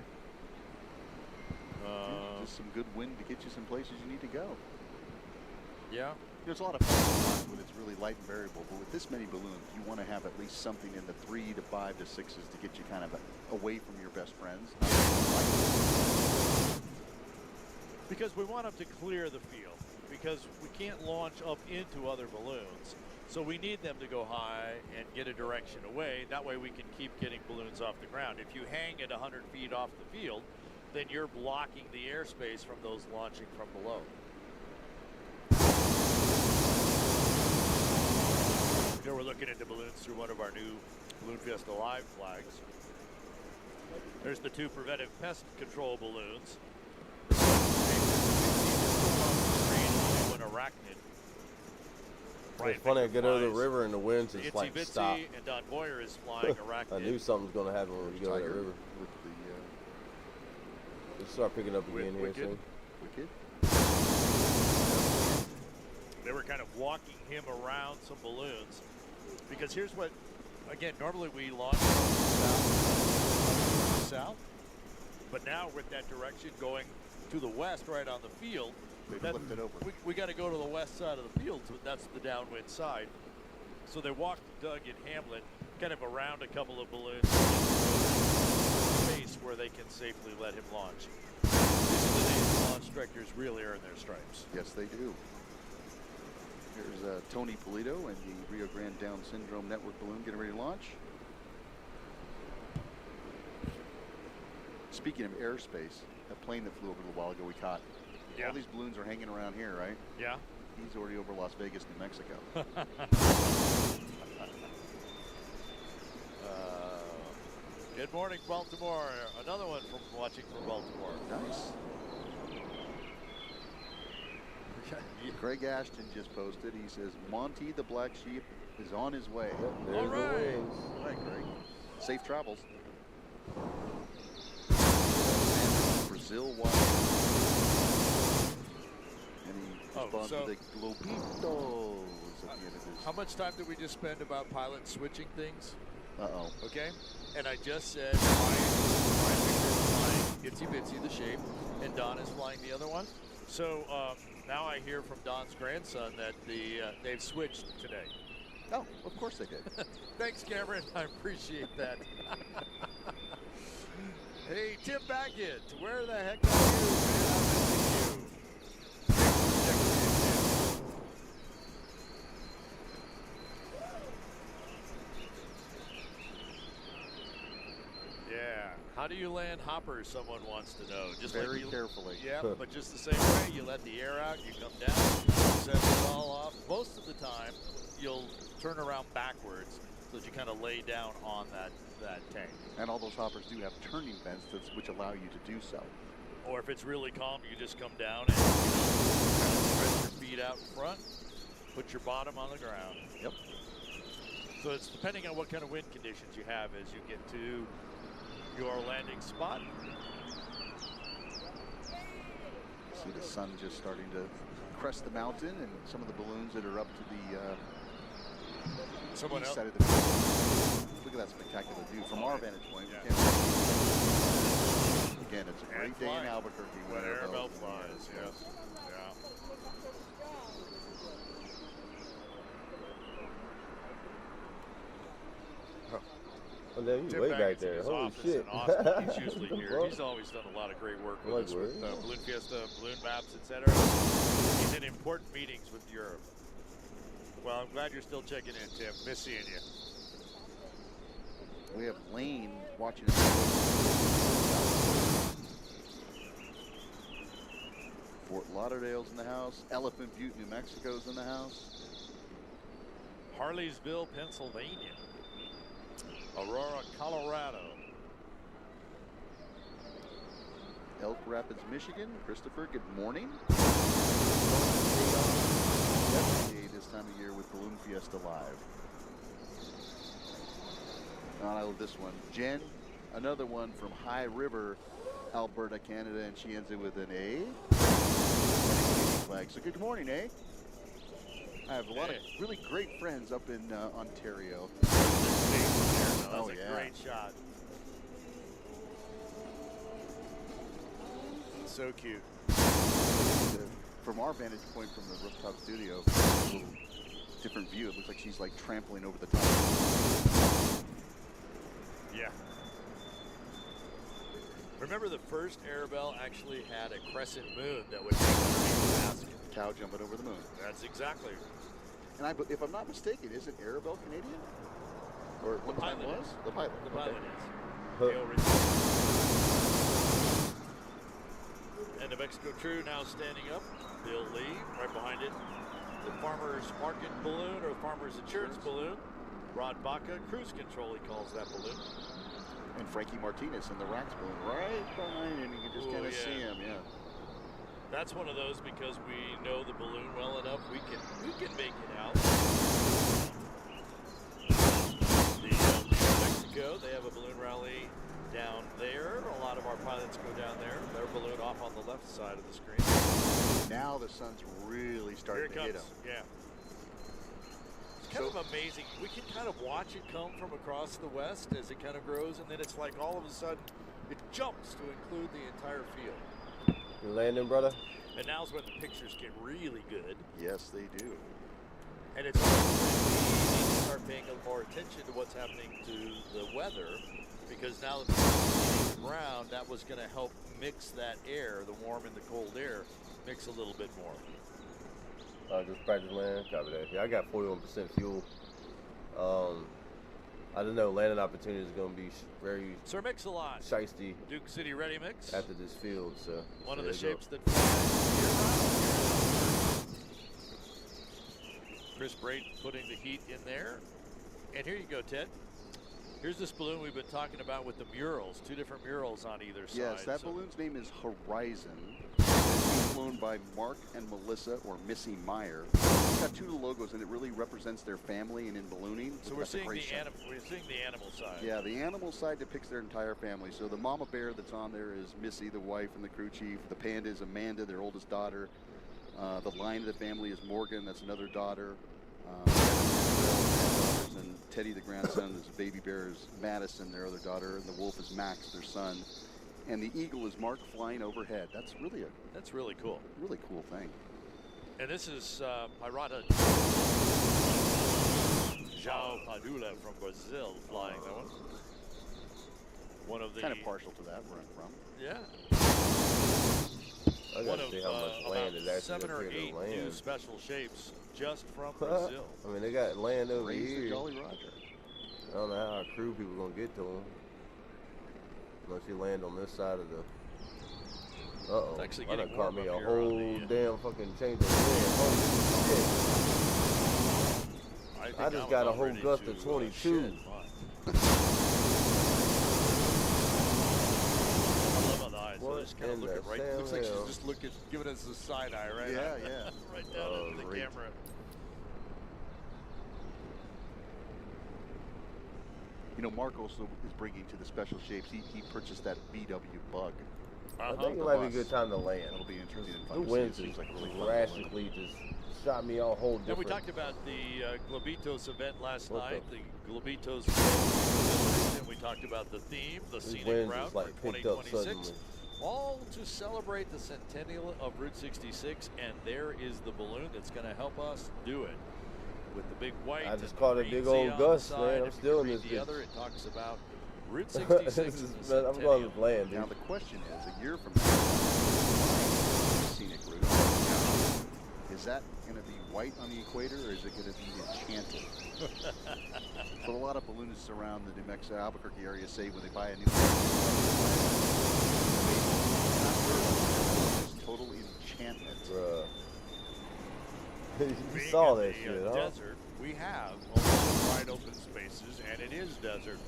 Just some good wind to get you some places you need to go. Yeah. There's a lot of fun when it's really light and variable, but with this many balloons, you want to have at least something in the 3 to 5 to 6s to get you kind of away from your best friends. Because we want them to clear the field, because we can't launch up into other balloons. So we need them to go high and get a direction away. That way we can keep getting balloons off the ground. If you hang at 100 feet off the field, then you're blocking the airspace from those launching from below. Here we're looking into balloons through one of our new Balloon Fiesta Live flags. There's the two preventive pest control balloons. An arachnid. It's funny, I get over the river and the winds just Itsy like Bitsy stop. and Don Boyer is flying arachnid. I knew something was going to happen when we get over that Tiger river. with the Let's start picking up again here Wicked. soon. wicked. They were kind of walking him around some balloons. Because here's what, again, normally we launch from south. But now with that direction going to the west right on the field, They flipped it over. we got to go to the west side of the field, so that's the downwind side. So they walked Doug and Hamlet kind of around a couple of balloons space where they can safely let him launch. These are the days the launch directors really earn their stripes. Yes, they do. Here's Tony Polito and the Rio Grande Down Syndrome Network balloon getting ready to launch. Speaking of airspace, that plane that flew over a little while ago we caught. Yeah. All these balloons are hanging around here, right? Yeah. He's already over Las Vegas, New Mexico. Good morning, Baltimore. Another one from watching from Baltimore. Nice. Craig Ashton just posted. He says, Monty the Black Sheep is on his way. Yep, there's All right. the wings. All right, Craig. Safe travels. Brazil watching. And he responds so- with a Globitos at the end of his. How much time did we just spend about pilots switching things? Uh-oh. Okay, and I just said Ryan Victor's flying Itsy Bitsy, the shape, and Don is flying the other one. So now I hear from Don's grandson that they've switched today. Oh, of course they did. Thanks, Cameron. I appreciate that. Hey, Tim Baggett, where the heck are you, man? I'm missing you. Yeah. How do you land hoppers, someone wants to know. Just Very like you, carefully. Yeah, but just the same way, you let the air out, you come down, set it all off. Most of the time, you'll turn around backwards so that you kind of lay down on that tank. And all those hoppers do have turning vents which allow you to do so. Or if it's really calm, you just come down and, kind of stretch your feet out in front, put your bottom on the ground. Yep. So it's depending on what kind of wind conditions you have as you get to your landing spot. See the sun just starting to crest the mountain, and some of the balloons that are up to the east side of the mountain. Look at that spectacular view from our vantage point. Yeah. Again, it's a great day in Albuquerque when Arabelle flies. Yes. Yeah. Oh, damn, you Tim way Baggett's back there. in his Holy office shit. in Austin. He's usually The here. fuck? He's always done a lot of great work Like with us with where? Balloon Fiesta, balloon maps, etc. He's in important meetings with Europe. Well, I'm glad you're still checking in, Tim. Miss seeing you. We have Lane watching. Fort Lauderdale's in the house. Elephant Butte, New Mexico's in the house. Harleysville, Pennsylvania. Aurora, Colorado. Elk Rapids, Michigan. Christopher, good morning. Every day this time of year with Balloon Fiesta Live. Oh, I love this one. Jen, another one from High River, Alberta, Canada, and she ends it with an A. And a Canadian flag. So good morning, eh? I have a lot of really great friends up in Ontario. That's a great shot. So cute. From our vantage point from the rooftop studio, a little different view. It looks like she's like trampling over the top. Yeah. Remember the first Arabelle actually had a crescent moon that would hang underneath the basket. Cow jumping over the moon. That's exactly. And if I'm not mistaken, isn't Arabelle Canadian? Or The what time pilot was? is. The pilot. The Okay. pilot is. Huh. Gail Richards. And the Mexico True now standing up. Bill Lee right behind it. The Farmers Market balloon or Farmers Insurance balloon. Rod Baca, cruise control, he calls that balloon. And Frankie Martinez in the Rax balloon right behind him. You can just kind of see him, yeah. That's one of those because we know the balloon well enough. We can make it out. The Mexico, they have a balloon rally down there. A lot of our pilots go down there. Their balloon off on the left side of the screen. Now the sun's really starting to hit him. Yeah. It's kind of amazing. We can kind of watch it come from across the west as it kind of grows, and then it's like all of a sudden it jumps to include the entire field. You landing, brother? And now's when the pictures get really good. Yes, they do. And it's also when we need to start paying a little more attention to what's happening to the weather, because now that the sun is hitting the ground, that was going to help mix that air, the warm and the cold air, mix a little bit more. Just practice land. Copy that. Yeah, I got 41% fuel. I don't know. Landing opportunity is going to be very Sir Mix-a-Lot, shiesty Duke City Ready Mix. after this field. So One of there the you go. shapes that flies year-round. Chris Braden putting the heat in there. And here you go, Ted. Here's this balloon we've been talking about with the murals, 2 different murals on either side. Yes, that So balloon's name is Horizon. It means flown by Mark and Melissa, or Missy Meyer. It's got two logos, and it really represents their family and in ballooning. So we're seeing the animal side. Yeah, the animal side depicts their entire family. So the mama bear that's on there is Missy, the wife and the crew chief. The panda is Amanda, their oldest daughter. The lion of the family is Morgan, that's another daughter. And Teddy, the grandson, is baby bear is Madison, their other daughter, and the wolf is Max, their son. And the eagle is Mark flying overhead. That's really cool. Really cool thing. And this is Pirata João Padula from Brazil flying that one. One of the Kind of partial to that where I'm from. Yeah. I gotta see how much land is actually 7 or up here 8 to land. new special shapes just from Brazil. I mean, they got land over Raise the here. Jolly Roger. I don't know how our crew people gonna get to them. Unless you land on this side of the. Uh-oh. It's actually That done getting caught warm me up a here on whole the, damn fucking change of wind. Holy shit. I just got a whole gust of 22. Just kind of looking right. Damn Looks like hell. she's just giving us the side eye, right? Yeah, yeah. Right down into the great. camera. You know, Mark also is bringing to the special shapes. He purchased that VW Bug. I think it might be a good time to land. That'll be interesting. The winds just drastically just shot me all whole different. And we talked about the Globitos event last What night, the Globitos, and we talked about the theme, the These scenic winds route just, for like, picked up 2026. suddenly. All to celebrate the centennial of Route 66, and there is the balloon that's going to help us do it. With the big white. I just and caught the a big green Z old on gust, the side. man. I'm If you still in read this the bitch. other, it talks about Route 66. This is, and the man, I'm going centennial. to land, dude. Now the question is, a year from now, scenic route, is that going to be white on the equator, or is it going to be enchanted? So a lot of balloonists around the New Mexico, Albuquerque area say when they buy a new it's total enchantment. Bruh. You Being saw in that the, shit, huh? desert, we have a lot of wide open spaces, and it is desert.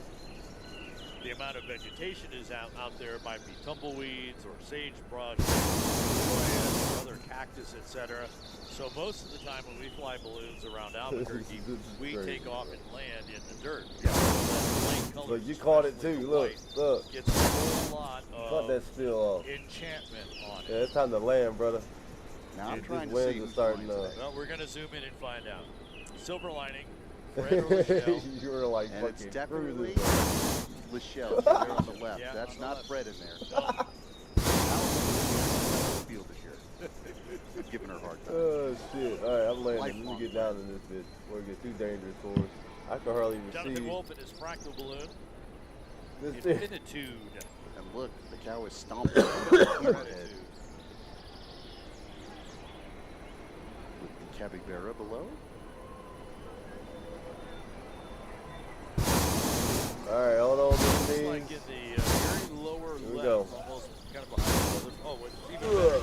The amount of vegetation is out there. It might be tumbleweeds or sagebrush, or other cactus, etc. So most of the time when we fly balloons around Albuquerque, This is we crazy, take off bro. and land in the dirt. Yeah. So that light color, Look, you caught it especially too. the Look, white, look. gets a whole lot Cut that of spill off. enchantment on Yeah, it. it's time to land, brother. Now I'm These trying to winds see are who's starting flying to- today. Well, we're going to zoom in and find out. Silver lining, Fred or Michelle. You were like And fucking it's definitely cruising. Lachelle there on the left. Yeah, That's on the not left. Fred in there. Field this year. I'm giving her a hard time. Oh shit! All right, I'm landing. Let Lifelong me get down in this bitch. Before it gets too dangerous for us. I can hardly even Jonathan see. Wolf and his fractal balloon. This thing. Infinitude. And look, the cow is stomping on the head Gratitude. with the capybara below. All right, hold on, It's little like knees. in the very lower Here we left, go. almost kind of behind the other. Oh, it's even Ugh. better.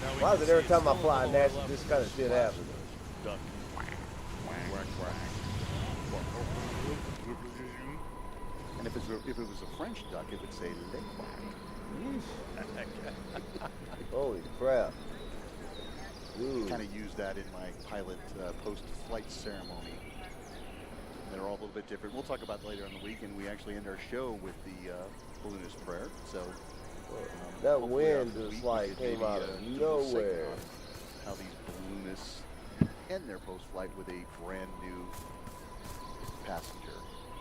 Now we Why can is it every see time I still fly in the Natchez, lower this left kind of is shit flash happens? duck. And if it was a French duck, it would say "le quack." Holy crap! Dude. Kind of use that in my pilot post-flight ceremony. They're all a little bit different. We'll talk about later in the week, and we actually end our show with the balloonist prayer. So That hopefully wind after the just week we like could came maybe, out of do a segment nowhere. on how these balloonists end their post-flight with a brand new passenger.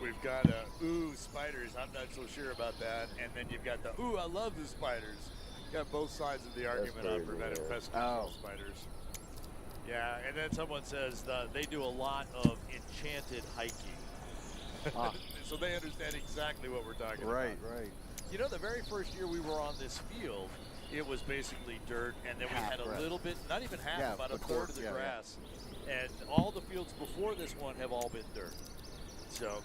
We've got ooh, spiders. I'm not so sure about that. And then you've got the ooh, I love the spiders. Got both sides of the argument on crazy, preventive man. pest Oh. control spiders. Yeah, and then someone says they do a lot of enchanted hiking. Ah. So they understand exactly what we're talking Right, about. right. You know, the very first year we were on this field, it was basically dirt, and then we Half had a grass. little bit, not even half, Yeah, about the a third court, of the yeah, yeah. grass. And all the fields before this one have all been dirt. So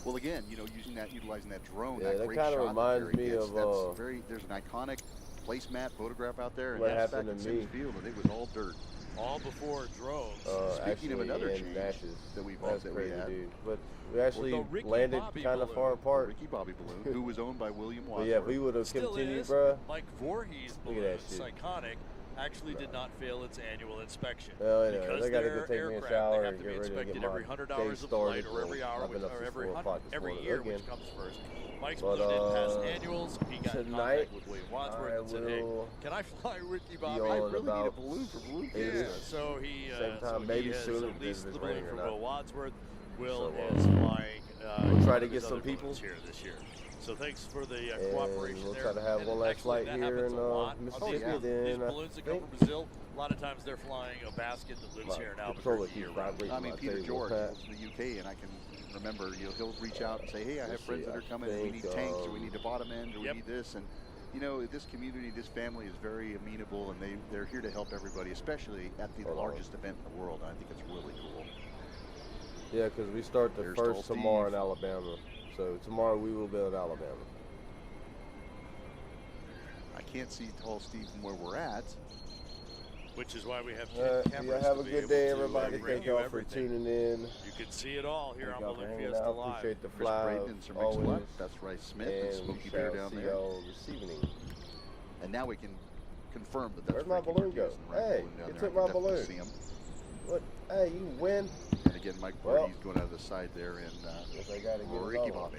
Well, again, you know, utilizing that drone, Yeah, that that great kinda shot reminds that Barry me gets, of, that's there's an iconic placemat photograph out there, and What that's happened back to in me. Sims Field, and it was all dirt. all before drones. Speaking Actually, of another in change Natchez. that we've That's that we crazy, had. dude. But we actually the Ricky landed Bobby kind of balloon. far The apart. Ricky Bobby balloon, who was owned by William But Wadsworth. yeah, if we would have Still continued, is. bruh. Like Voorhees Look at that balloons, shit. iconic. actually did not fail its annual inspection. Well, anyway, Because they gotta they're go take me a aircraft, shower they have and to be get ready to inspected get every my 100 day hours of started. flight, or every hour, I've been up or since every 4 o'clock this every morning year, again. which comes first. Mike's But, Balloon didn't pass annuals. He got in tonight, contact with William Wadsworth and said, "Hey, will can I fly with you, be Bobby?" on I really need a about balloon for Balloon 8 Fiesta. So he, Same time, so maybe he has sooner, at if least it's the balloon raining or from not. Will Wadsworth. Will So, is flying. we'll try one to of get his some other people. balloons here this year. So thanks for the And cooperation we'll there. try to have And one last actually, flight that here happens in a lot. Mississippi. yeah. These Then I balloons that come think from Brazil, a lot of times they're flying a basket that lives my here in controller Albuquerque keeps year-round. vibrating I mean, my Peter table. George Pat. goes to the UK, and I can remember, he'll reach out and say, hey, I have Let's friends see, that are I coming, and we need think, tanks, or we need a bottom end, or Yep. we need this. And, this community, this family is very amenable, and they're here to help everybody, especially at the Hold on. largest event in the world. I think it's really cool. Yeah, because we start the There's first Tall tomorrow in Steve. Alabama. So tomorrow we will be in Alabama. I can't see Tall Steve from where we're at. Which is why we have 10 Yeah, cameras have to a be good able day, to, everybody. bring Thank you y'all for everything. tuning in. You can see it all here Thank on y'all for Balloon hanging Fiesta out. Live. Appreciate the Chris fly Braden and Sir Mix always. Left. That's right, Smith and And Smokey we Bear shall down see there. y'all this evening. And now we can confirm that that's Where'd my Frankie balloon Martinez go? and the right Hey, balloon down you there. took I my can definitely balloon. see him. What? Hey, you win. And again, Mike Well, Birdie's going out of the side there, and Guess I gotta get it Ricky on. Bobby.